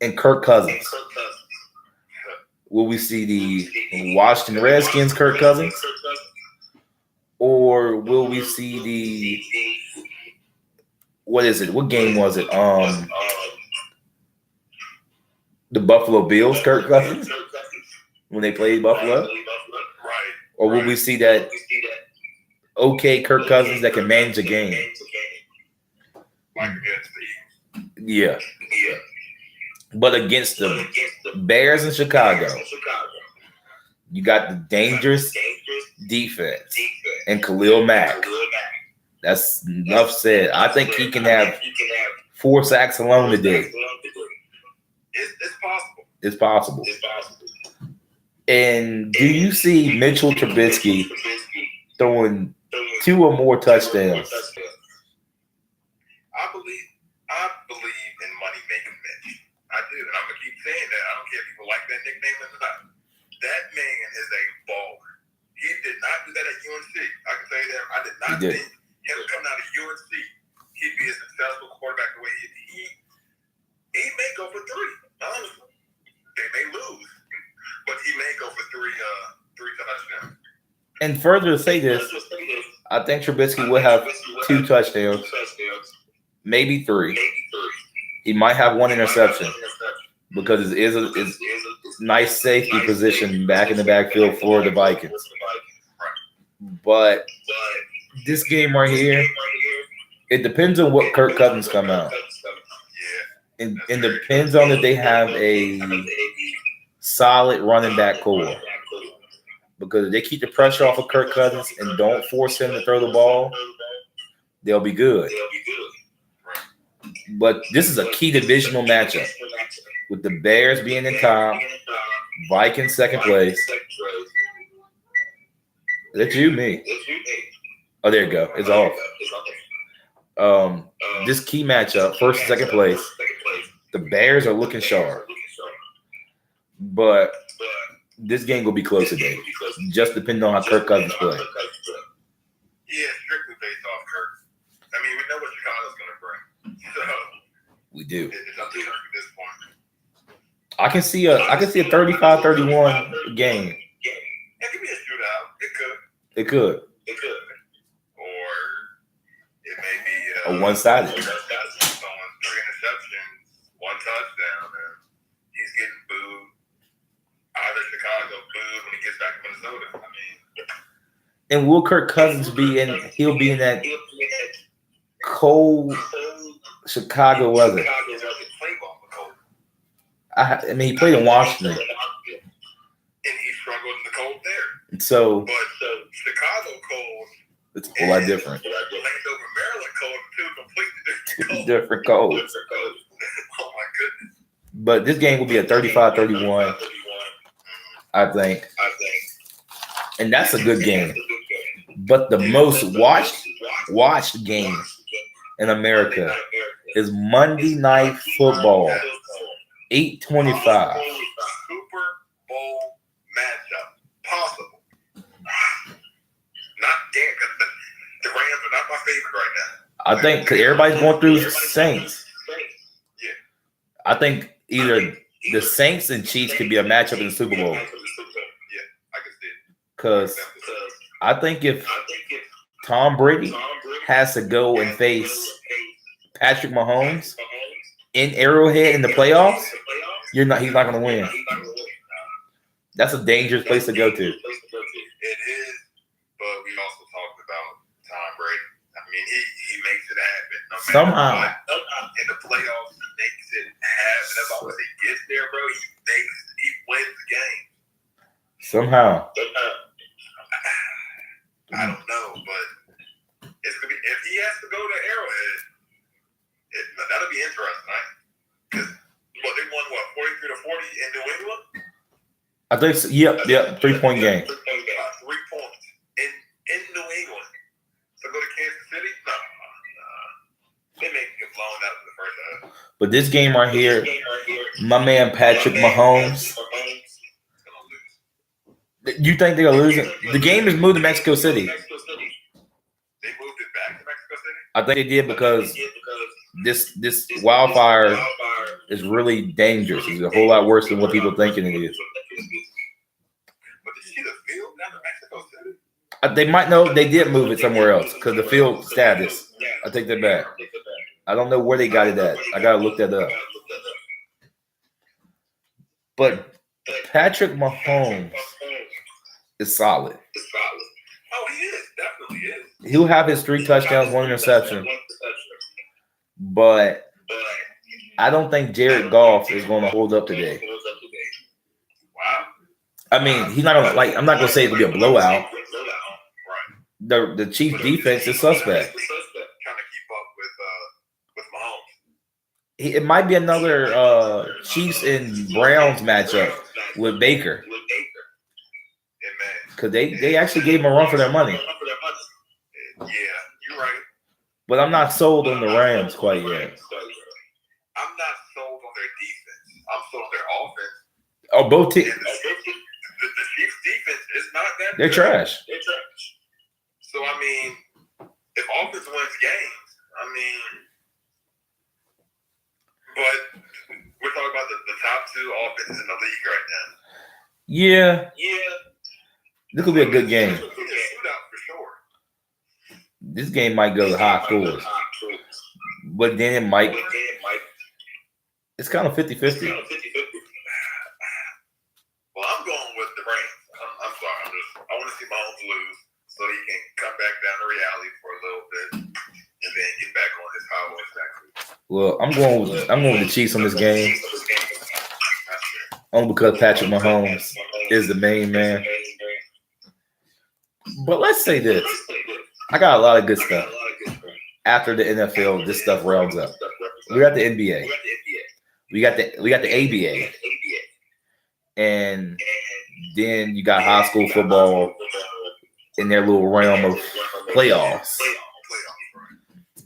Speaker 1: And Kirk Cousins. Will we see the Washington Redskins Kirk Cousins? Or will we see the what is it? What game was it? The Buffalo Bills Kirk Cousins? When they played Buffalo? Or will we see that okay Kirk Cousins that can manage a game? Yeah. But against the Bears in Chicago, you got the dangerous defense and Khalil Mack. That's enough said. I think he can have 4 sacks alone today. It's possible. And do you see Mitchell Trubisky throwing 2 or more touchdowns
Speaker 2: I do, and I'm gonna keep saying that. I don't care if people like that nickname or not. That man is a baller. He did not do that at UNC. I can tell you that. I did not think him coming out of UNC, he'd be a successful quarterback the way he may go for 3. Honestly, they may lose, but he may go for 3 touchdowns.
Speaker 1: And further to say this, I think Trubisky will have 2 touchdowns, maybe 3. He might have 1 interception because it is a nice safety position back in the backfield for the Vikings. But this game right here, it depends on what Kirk Cousins come out. And depends on if they have a solid running back core. Because if they keep the pressure off of Kirk Cousins and don't force him to throw the ball, they'll be good. But this is a key divisional matchup with the Bears being in top, Vikings second place. Is that you, me? Oh, there you go. It's off. This key matchup, first and second place. The Bears are looking sharp, but this game will be close today. Just depending on how Kirk Cousins play.
Speaker 2: Yeah, strictly based off Kirk. I mean, we know what Chicago's going to bring. So
Speaker 1: we do.
Speaker 2: It's up to Kirk at this point.
Speaker 1: I can see a 35-31 game.
Speaker 2: Yeah, it could be a shootout.
Speaker 1: It could.
Speaker 2: Or it may be
Speaker 1: a one-sided.
Speaker 2: 3 interceptions, 1 touchdown, and he's getting booed. Either Chicago booed when he gets back to Minnesota. I mean,
Speaker 1: and will Kirk Cousins be in? He'll be in that cold Chicago weather. I mean, he played in Washington,
Speaker 2: and he struggled in the cold there.
Speaker 1: So,
Speaker 2: but Chicago cold,
Speaker 1: it's a whole lot different.
Speaker 2: Landover, Maryland cold, 2 completely
Speaker 1: different colds.
Speaker 2: Oh my goodness!
Speaker 1: But this game will be a 35-31. I think. And that's a good game. But the most watched game in America is Monday Night Football, 8:25.
Speaker 2: Super Bowl matchup possible. Not damn, because the Rams are not my favorite right now.
Speaker 1: I think because everybody's going through Saints.
Speaker 2: Yeah.
Speaker 1: I think either the Saints and Chiefs could be a matchup in the Super Bowl.
Speaker 2: Yeah, I can see it.
Speaker 1: Because I think if Tom Brady has to go and face Patrick Mahomes in Arrowhead in the playoffs, he's not going to win. That's a dangerous place to go to.
Speaker 2: It is, but we also talked about Tom Brady. I mean, he makes it happen. No matter
Speaker 1: Somehow.
Speaker 2: What. In the playoffs, he makes it happen. As long as he gets there, bro, he wins the game.
Speaker 1: Somehow.
Speaker 2: I don't know, but it's gonna be if he has to go to Arrowhead, that'll be interesting, right? Because they won 43-40 in New England.
Speaker 1: I think so. Yep, 3-point game.
Speaker 2: 3 points in New England. So go to Kansas City? No. They may get blown out in the first half.
Speaker 1: But this game right here, my man Patrick Mahomes. You think they're losing? The game is moved to Mexico City.
Speaker 2: They moved it back to Mexico City?
Speaker 1: I think they did because this wildfire is really dangerous. It's a whole lot worse than what people thinking it is.
Speaker 2: But did you see the field down to Mexico City?
Speaker 1: They might know they did move it somewhere else because the field status. I take that back. I don't know where they got it at. I gotta look that up. But Patrick Mahomes is solid.
Speaker 2: Oh, he is. Definitely is.
Speaker 1: He'll have his 3 touchdowns, 1 interception. But I don't think Jared Goff is going to hold up today.
Speaker 2: Wow.
Speaker 1: I mean, he's not gonna I'm not gonna say it'll be a blowout. The Chiefs defense is suspect.
Speaker 2: Trying to keep up with Mahomes.
Speaker 1: It might be another Chiefs and Browns matchup with Baker. Because they actually gave him a run for their money.
Speaker 2: Yeah, you're right.
Speaker 1: But I'm not sold on the Rams quite yet.
Speaker 2: I'm not sold on their defense.
Speaker 1: Oh, both teams.
Speaker 2: The Chiefs' defense is not that
Speaker 1: They're
Speaker 2: good.
Speaker 1: trash.
Speaker 2: So, I mean, if offense wins games, I mean, but we're talking about the top two offenses in the league right now.
Speaker 1: Yeah. This could be a good game.
Speaker 2: It's a shootout for sure.
Speaker 1: This game might go to high scores. But then it might. It's kind of 50-50.
Speaker 2: Well, I'm going with the Rams. I'm sorry. I want to see Mahomes lose so he can come back down to reality for a little bit and then get back on his high horse next week.
Speaker 1: Well, I'm going with the Chiefs on this game. Only because Patrick Mahomes is the main man. But let's say this. I got a lot of good stuff. After the NFL, this stuff rounds up. We got the NBA. We got the ABA. And then you got high school football in their little realm of playoffs.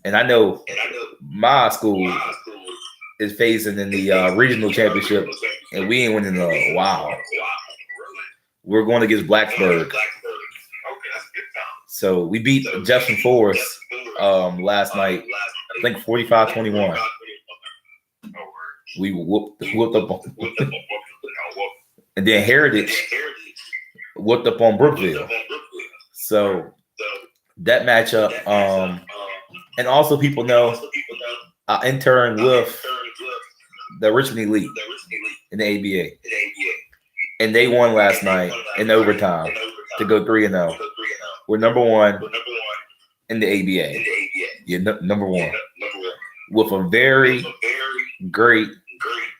Speaker 1: And I know my school is facing in the regional championship, and we ain't winning a while. We're going against Blacksburg. So we beat Jefferson Forest last night, I think 45-21. We whooped up on, and then Heritage whooped up on Brookville. So that matchup, and also people know I interned with the Richmond Elite in the ABA, and they won last night in overtime to go 3-0. We're number one in the ABA. Yeah, number one with a very great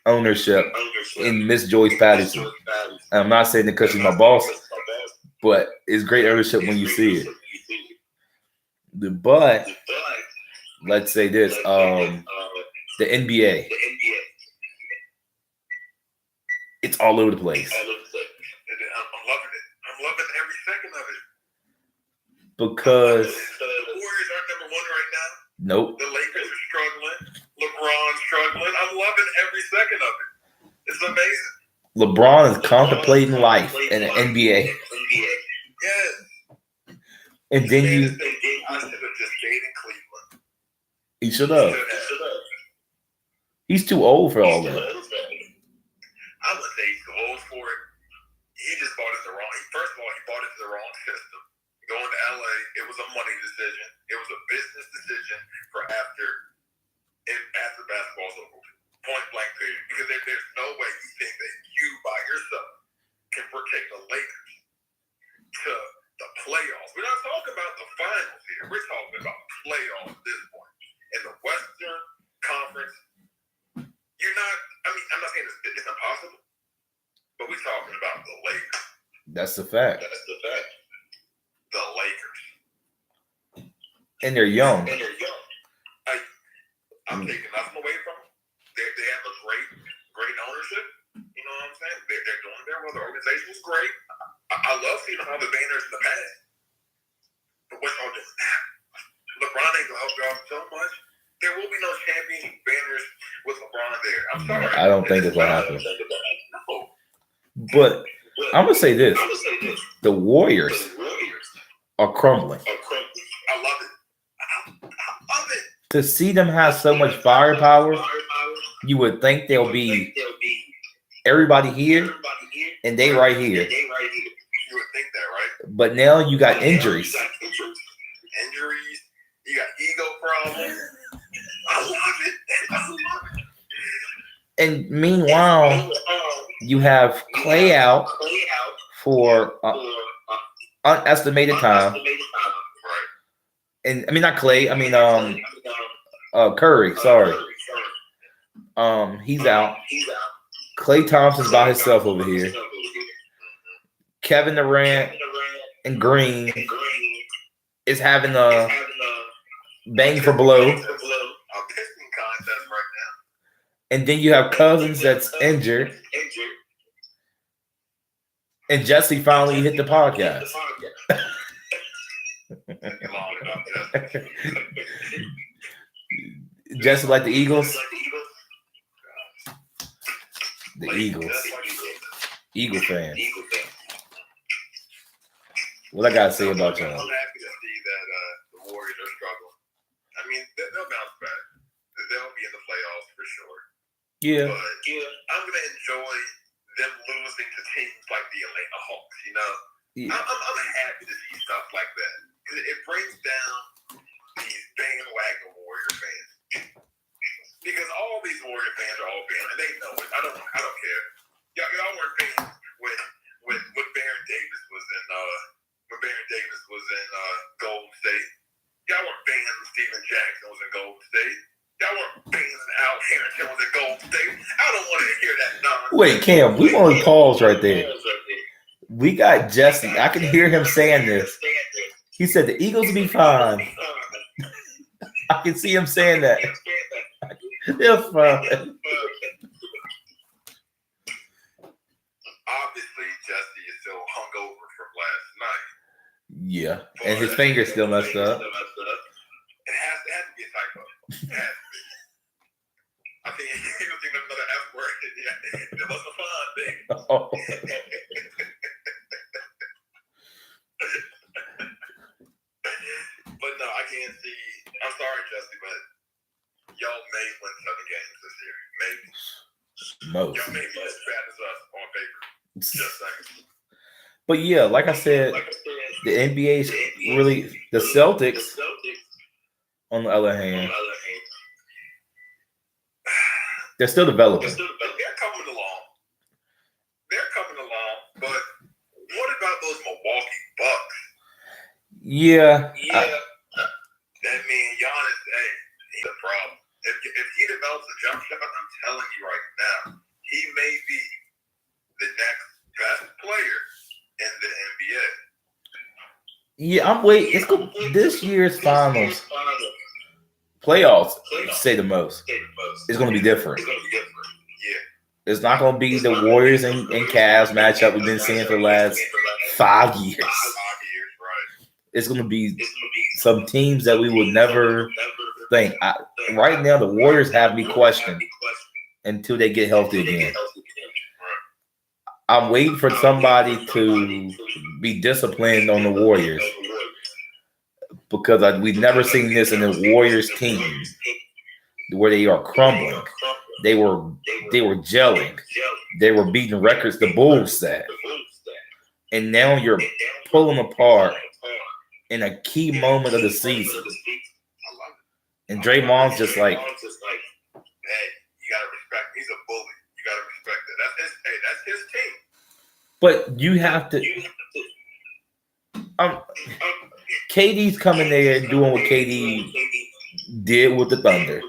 Speaker 1: ownership in Miss Joyce Patterson. And I'm not saying that because she's my boss, but it's great ownership when you see it. But let's say this: the NBA, it's all over the place.
Speaker 2: I'm loving it. I'm loving every second of it.
Speaker 1: Because
Speaker 2: the Warriors aren't number one right now.
Speaker 1: Nope.
Speaker 2: The Lakers are struggling. LeBron's struggling. I'm loving every second of it. It's amazing.
Speaker 1: LeBron is contemplating life in the NBA.
Speaker 2: Yes.
Speaker 1: And then
Speaker 2: I should have just stayed in Cleveland.
Speaker 1: He should have. He's too old for all that.
Speaker 2: I wouldn't say he's too old for it. He just bought it the wrong. First of all, he bought it to the wrong system. Going to LA, it was a money decision. It was a business decision for after basketball's over. Point blank period. Because there's no way you think that you by yourself can protect the Lakers to the playoffs. We're not talking about the finals here. We're talking about playoffs at this point. In the Western Conference, you're not, I'm not saying it's impossible, but we're talking about the Lakers.
Speaker 1: That's the fact.
Speaker 2: The Lakers.
Speaker 1: And they're young.
Speaker 2: I'm taking nothing away from them. They have a great ownership. You know what I'm saying? They're doing their well. The organization is great. I love seeing them have the banners in the past. But what y'all doing now? LeBron ain't gonna help y'all so much. There will be no championship banners with LeBron there. I'm sorry.
Speaker 1: I don't think it's gonna happen.
Speaker 2: No.
Speaker 1: But I'm gonna say this: the Warriors are crumbling.
Speaker 2: I love it. I love it.
Speaker 1: To see them have so much firepower, you would think they'll be everybody here and they right here.
Speaker 2: You would think that, right?
Speaker 1: But now you got injuries.
Speaker 2: Injuries. You got ego problems. I love it.
Speaker 1: And meanwhile, you have Clay out for unestimated time. And not Clay. Curry. Sorry. He's out. Klay Thompson's by himself over here. Kevin Durant and Green is having a bang for blow. And then you have Cousins that's injured. And Jesse finally hit the podcast. Jesse like the Eagles? The Eagles. Eagle fans. What I gotta say about y'all?
Speaker 2: I'm happy to see that the Warriors are struggling. I mean, they'll bounce back. They'll be in the playoffs for sure.
Speaker 1: Yeah.
Speaker 2: But I'm gonna enjoy them losing to teams like the Atlanta Hawks. You know,
Speaker 1: Yeah.
Speaker 2: I'm happy to see stuff like that because it brings down these bandwagon Warrior fans. Because all these Warrior fans are all band, and they know it. I don't care. Y'all weren't fans when Baron Davis was in Golden State. Y'all weren't fans when Steven Jackson was in Golden State. Y'all weren't fans when Al Harrington was in Golden State. I don't want to hear that nonsense.
Speaker 1: Wait, Cam, we want to pause right there. We got Jesse. I can hear him saying this. He said the Eagles will be fine. I can see him saying that. They're fine.
Speaker 2: Obviously, Jesse is still hungover from last night.
Speaker 1: Yeah, and his finger's still messed up.
Speaker 2: It has to be a typo. It has to be. I think he was thinking of another F word. Yeah, it was a fun thing.
Speaker 1: Oh.
Speaker 2: But no, I can't see. I'm sorry, Jesse, but y'all may win 7 games this year. Maybe.
Speaker 1: Most.
Speaker 2: Y'all may be as bad as us on paper. Just saying.
Speaker 1: But yeah, like I said, the NBA's really the Celtics. On the other hand, they're still developing.
Speaker 2: They're coming along. But what about those Milwaukee Bucks?
Speaker 1: Yeah.
Speaker 2: That man Giannis, he's a problem. If he develops a jump shot, I'm telling you right now, he may be the next best player in the NBA.
Speaker 1: Yeah, I'm waiting. It's good. This year's finals, playoffs, say the most. It's going to be different.
Speaker 2: Yeah.
Speaker 1: It's not going to be the Warriors and Cavs matchup we've been seeing for the last 5 years.
Speaker 2: 5 years, right.
Speaker 1: It's going to be some teams that we would never think. Right now, the Warriors have me questioned until they get healthy again. I'm waiting for somebody to be disciplined on the Warriors because we've never seen this in the Warriors team where they are crumbling. They were gelling. They were beating records the Bulls set. And now you're pulling apart in a key moment of the season. And Draymond's just like,
Speaker 2: hey, you gotta respect. He's a bully. You gotta respect it. That's his team.
Speaker 1: but you have to. KD's coming there and doing what KD did with the Thunder.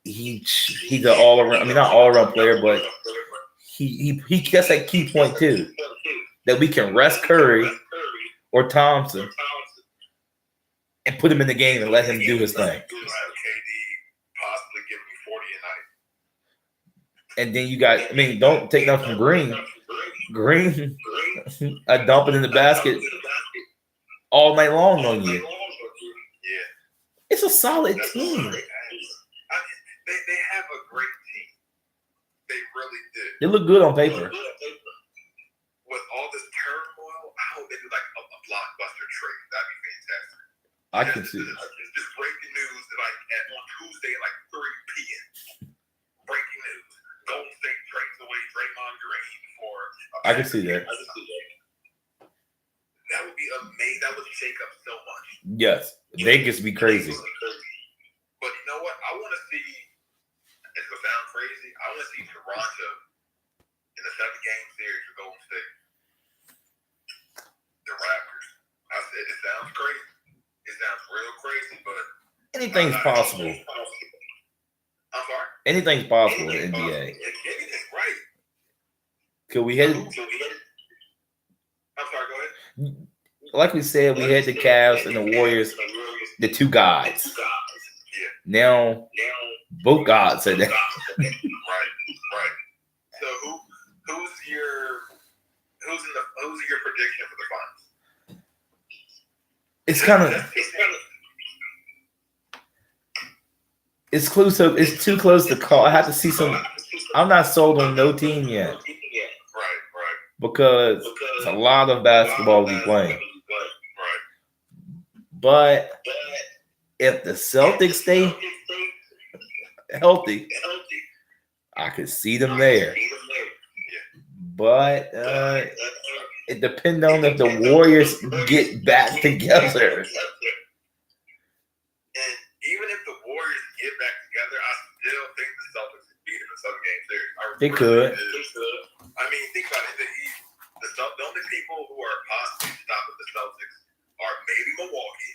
Speaker 1: He's an all around. I mean, not all around player, but he gets that key point too, that we can rest Curry or Thompson and put him in the game and let him do his thing.
Speaker 2: KD possibly give me 40 a night.
Speaker 1: And then you got, I mean, don't take nothing from Green. Green, a dumping in the basket all night long on you.
Speaker 2: Yeah.
Speaker 1: It's a solid team.
Speaker 2: They have a great team. They really do.
Speaker 1: They look good on paper.
Speaker 2: With all this turmoil, I hope they do like a blockbuster trade. That'd be fantastic.
Speaker 1: I can see it.
Speaker 2: Just breaking news on Tuesday at 3 p.m. Breaking news. Golden State trades away Draymond Green for.
Speaker 1: I can see that.
Speaker 2: That would be amazing. That would shake up so much.
Speaker 1: Yes, Vegas be crazy.
Speaker 2: But you know what? I want to see. It's gonna sound crazy. I want to see Toronto in the 7-game series for Golden State. The Raptors. I said it sounds crazy. It sounds real crazy, but
Speaker 1: Anything's possible.
Speaker 2: I'm sorry.
Speaker 1: Anything's possible in the NBA.
Speaker 2: Anything's right.
Speaker 1: Could we hit?
Speaker 2: I'm sorry. Go ahead.
Speaker 1: Like we said, we had the Cavs and the Warriors, the two guys.
Speaker 2: Yeah.
Speaker 1: Now, both gods said that.
Speaker 2: Right. So who's your prediction for the finals?
Speaker 1: It's kind of. It's close. It's too close to call. I have to see some. I'm not sold on no team yet.
Speaker 2: Right.
Speaker 1: because it's a lot of basketball to be playing.
Speaker 2: Right.
Speaker 1: But if the Celtics stay healthy, I could see them there. But it depends on if the Warriors get back together.
Speaker 2: And even if the Warriors get back together, I still think the Celtics can beat them in some game series.
Speaker 1: They could.
Speaker 2: I mean, think about it. The only people who are possibly stopping the Celtics are maybe Milwaukee,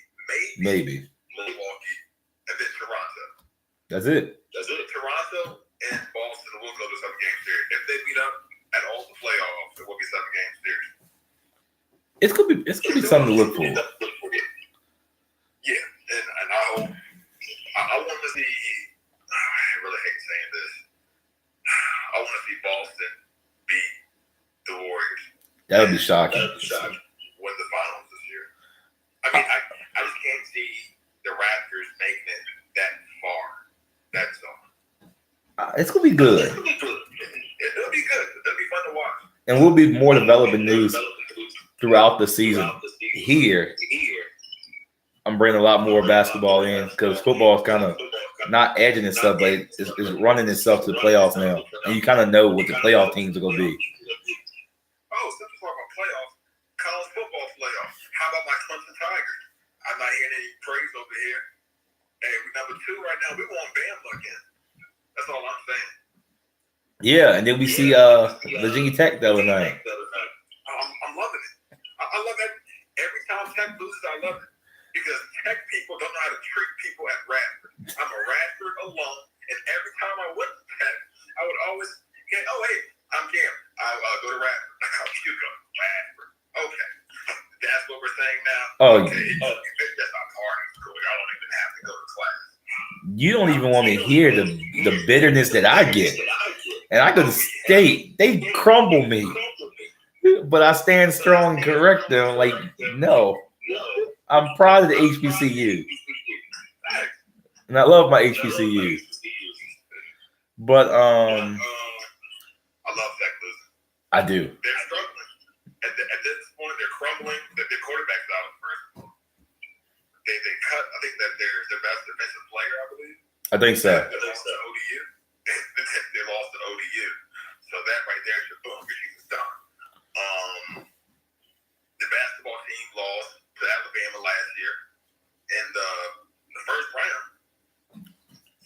Speaker 2: maybe Milwaukee, and then Toronto.
Speaker 1: That's it.
Speaker 2: Toronto and Boston will go to some game series. If they beat up at all the playoffs, it will be 7 game series.
Speaker 1: It's gonna be something to look for.
Speaker 2: Yeah, and I hope I want to see. I really hate saying this. I want to see Boston beat the Warriors.
Speaker 1: That would be shocking.
Speaker 2: Win the finals this year. I mean, I just can't see the Raptors making it that far. That's all.
Speaker 1: It's gonna be good.
Speaker 2: It'll be good. It'll be fun to watch.
Speaker 1: And we'll be more developing news throughout the season. Here, I'm bringing a lot more basketball in because football is kind of not edging itself, but it's running itself to the playoffs now. And you kind of know what the playoff teams are going to be.
Speaker 2: Oh, since we're talking about playoffs, college football playoffs. How about my Clemson Tigers? I'm not hearing any praise over here. Hey, we're number 2 right now. We want Bama again. That's all I'm saying.
Speaker 1: Yeah, and then we see Virginia Tech the other night.
Speaker 2: I'm loving it. I love it. Every time Tech loses, I love it. Because Tech people don't know how to treat people at Radford. I'm a Radford alum, and every time I went to Tech, I would always get, oh, hey, I'm Cam. I'll go to Radford. You go to Radford. Okay. That's what we're saying now?
Speaker 1: Oh,
Speaker 2: okay. That's not hard in school. I don't even have to go to class.
Speaker 1: You don't even want to hear the bitterness that I get. And I go to state. They crumble me. But I stand strong and correct them. Like, no. I'm proud of the HBCU. And I love my HBCU. But
Speaker 2: I love Tech losing.
Speaker 1: I do.
Speaker 2: They're struggling. At this point, they're crumbling. Their quarterback's out first. They cut, I think, that their best defensive player, I believe.
Speaker 1: I think so.
Speaker 2: They lost to ODU. They lost to ODU. So that right there is your boom. Your team is done. The basketball team lost to Alabama last year in the first round.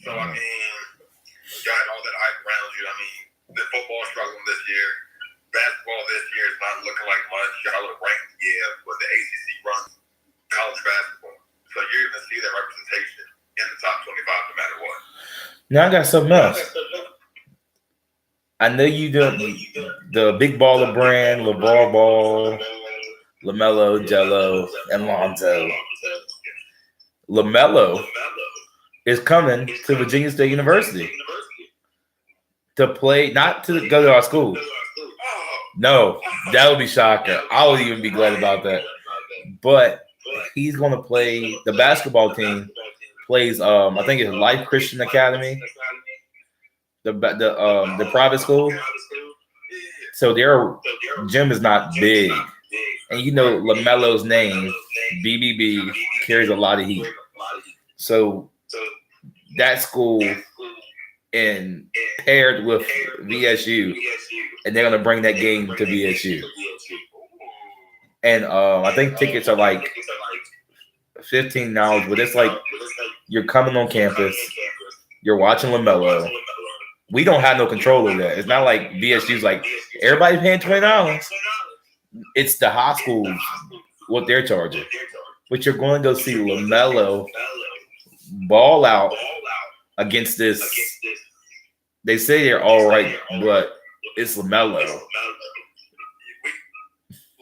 Speaker 2: So, I mean, you got all that hype around you. I mean, the football struggling this year. Basketball this year is not looking like much. Y'all are ranked, yeah, but the ACC runs college basketball. So you're going to see that representation in the top 25 no matter what.
Speaker 1: Now I got something else. I know you do the Big Baller brand, LeVar Ball, LaMelo, Jello, and Lonzo. LaMelo is coming to Virginia State University to play, not to go to our school. No, that would be shocking. I would even be glad about that. But he's going to play, the basketball team plays, I think it's Life Christian Academy, the private school. So their gym is not big. And you know LaMelo's name, BBB, carries a lot of heat. So that school and paired with VSU, and they're going to bring that game to VSU. And I think tickets are like $15, but it's like you're coming on campus, you're watching LaMelo. We don't have no control over that. It's not like VSU's like, everybody's paying $20. It's the high schools, what they're charging. But you're going to go see LaMelo ball out against this. They say they're all right, but it's LaMelo.
Speaker 2: LaMelo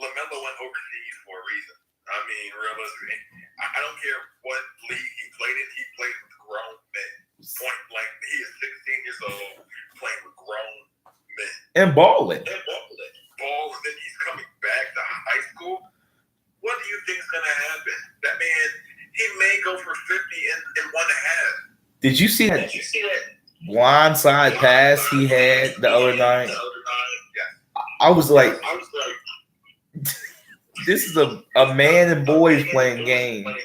Speaker 2: went overseas for a reason. I mean, realistically, I don't care what league he played in. He played with grown men. Point blank, he is 16 years old, playing with grown men.
Speaker 1: And balling.
Speaker 2: And then he's coming back to high school. What do you think is going to happen? That man, he may go for 50 in 1.5.
Speaker 1: Did you see that blindside pass he had the other night?
Speaker 2: Yeah.
Speaker 1: I was like, this is a man and boys playing game.
Speaker 2: I'm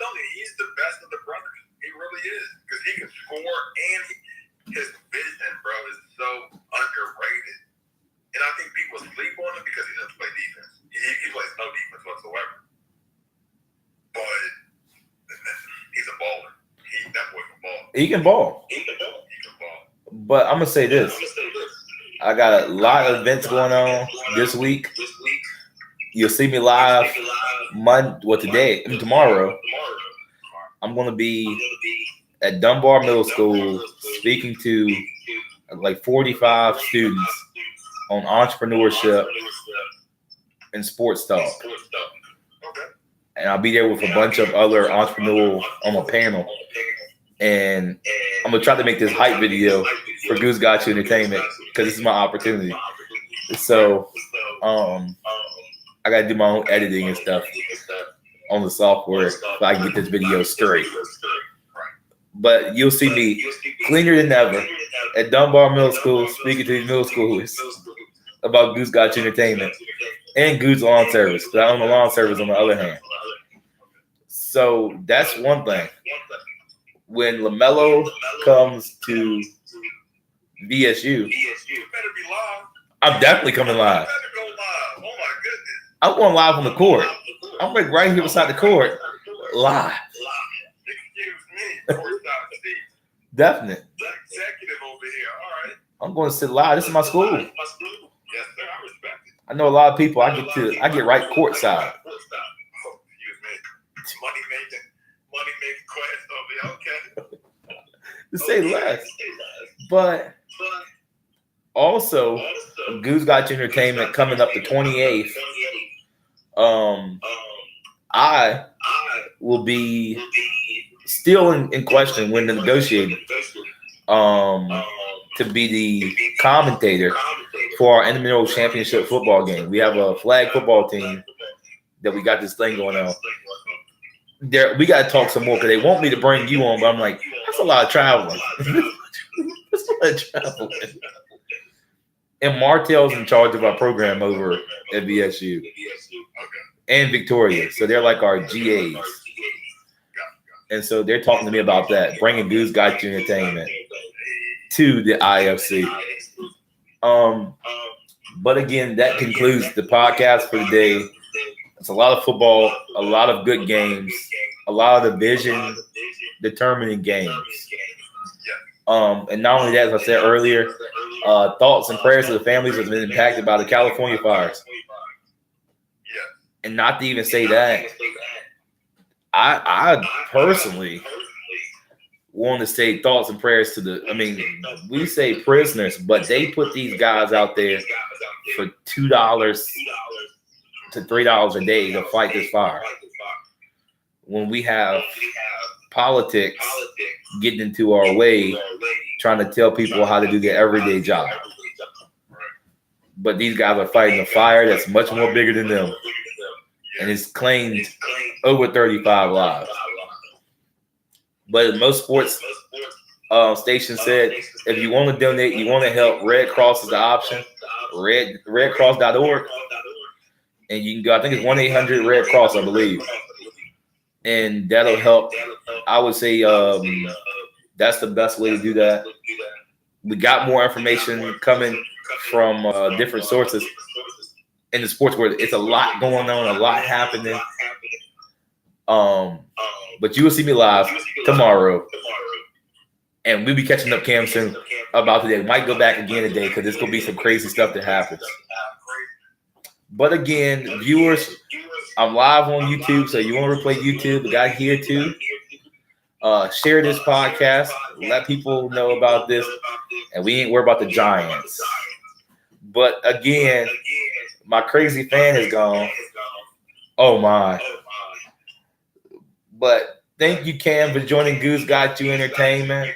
Speaker 2: telling you, he's the best of the brothers. He really is. Because he can score and his vision, bro, is so underrated. And I think people sleep on him because he doesn't play defense. He plays no defense whatsoever. But he's a baller. That boy can ball.
Speaker 1: He can ball. But I'm going to say this. I got a lot of events going on this week. You'll see me live tomorrow. I'm going to be at Dunbar Middle School speaking to like 45 students on entrepreneurship and sports talk. And I'll be there with a bunch of other entrepreneurs on a panel. And I'm going to try to make this hype video for Goose Got You Entertainment because this is my opportunity. So I got to do my own editing and stuff on the software so I can get this video straight. But you'll see me cleaner than ever at Dunbar Middle School speaking to these middle schoolers about Goose Got You Entertainment and Goode's Lawn Service. Because I own the lawn service on the other hand. So that's one thing. When LaMelo comes to VSU, I'm definitely coming live. I'm going live on the court. I'm like right here beside the court, live. Definite.
Speaker 2: Executive over here. All right.
Speaker 1: I'm going to sit live. This is my school.
Speaker 2: Yes, sir. I respect it.
Speaker 1: I know a lot of people. I get right courtside.
Speaker 2: Oh, excuse me. Money making class over here. Okay.
Speaker 1: To say less. But also, Goose Got You Entertainment coming up the 28th. I will be still in question when negotiating to be the commentator for our intramural championship football game. We have a flag football team that we got this thing going on. We got to talk some more because they want me to bring you on, but I'm like, that's a lot of traveling. That's a lot of traveling. And Martell's in charge of our program over at VSU and Victoria. So they're like our GAs. And so they're talking to me about that, bringing Goose Got You Entertainment to the IFC. But again, that concludes the podcast for today. It's a lot of football, a lot of good games, a lot of division determining games. And not only that, as I said earlier, thoughts and prayers to the families that have been impacted by the California fires. And not to even say that, I personally want to say thoughts and prayers to we say prisoners, but they put these guys out there for $2 to $3 a day to fight this fire. When we have politics getting into our way, trying to tell people how to do their everyday job. But these guys are fighting a fire that's much more bigger than them. And it's claimed over 35 lives. But most sports stations said, if you want to donate, you want to help, Red Cross is the option. Redcross.org. And you can go, I think it's 1-800 Red Cross, I believe. And that'll help. I would say that's the best way to do that. We got more information coming from different sources in the sports world. It's a lot going on, a lot happening. But you will see me live tomorrow. And we'll be catching up Cam soon about today. We might go back again today because there's going to be some crazy stuff that happens. But again, viewers, I'm live on YouTube, so you want to replay YouTube, we got here too. Share this podcast, let people know about this, and we ain't worried about the Giants. But again, my crazy fan is gone. Oh my. But thank you, Cam, for joining Goose Got You Entertainment.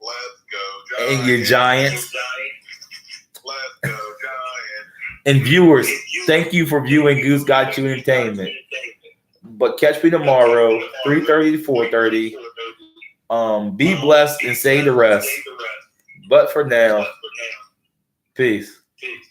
Speaker 2: Let's go,
Speaker 1: And your Giants.
Speaker 2: Let's go, Giants.
Speaker 1: And viewers, thank you for viewing Goose Got You Entertainment. But catch me tomorrow, 3:30 to 4:30. Be blessed and say the rest. But for now, peace.
Speaker 2: Peace.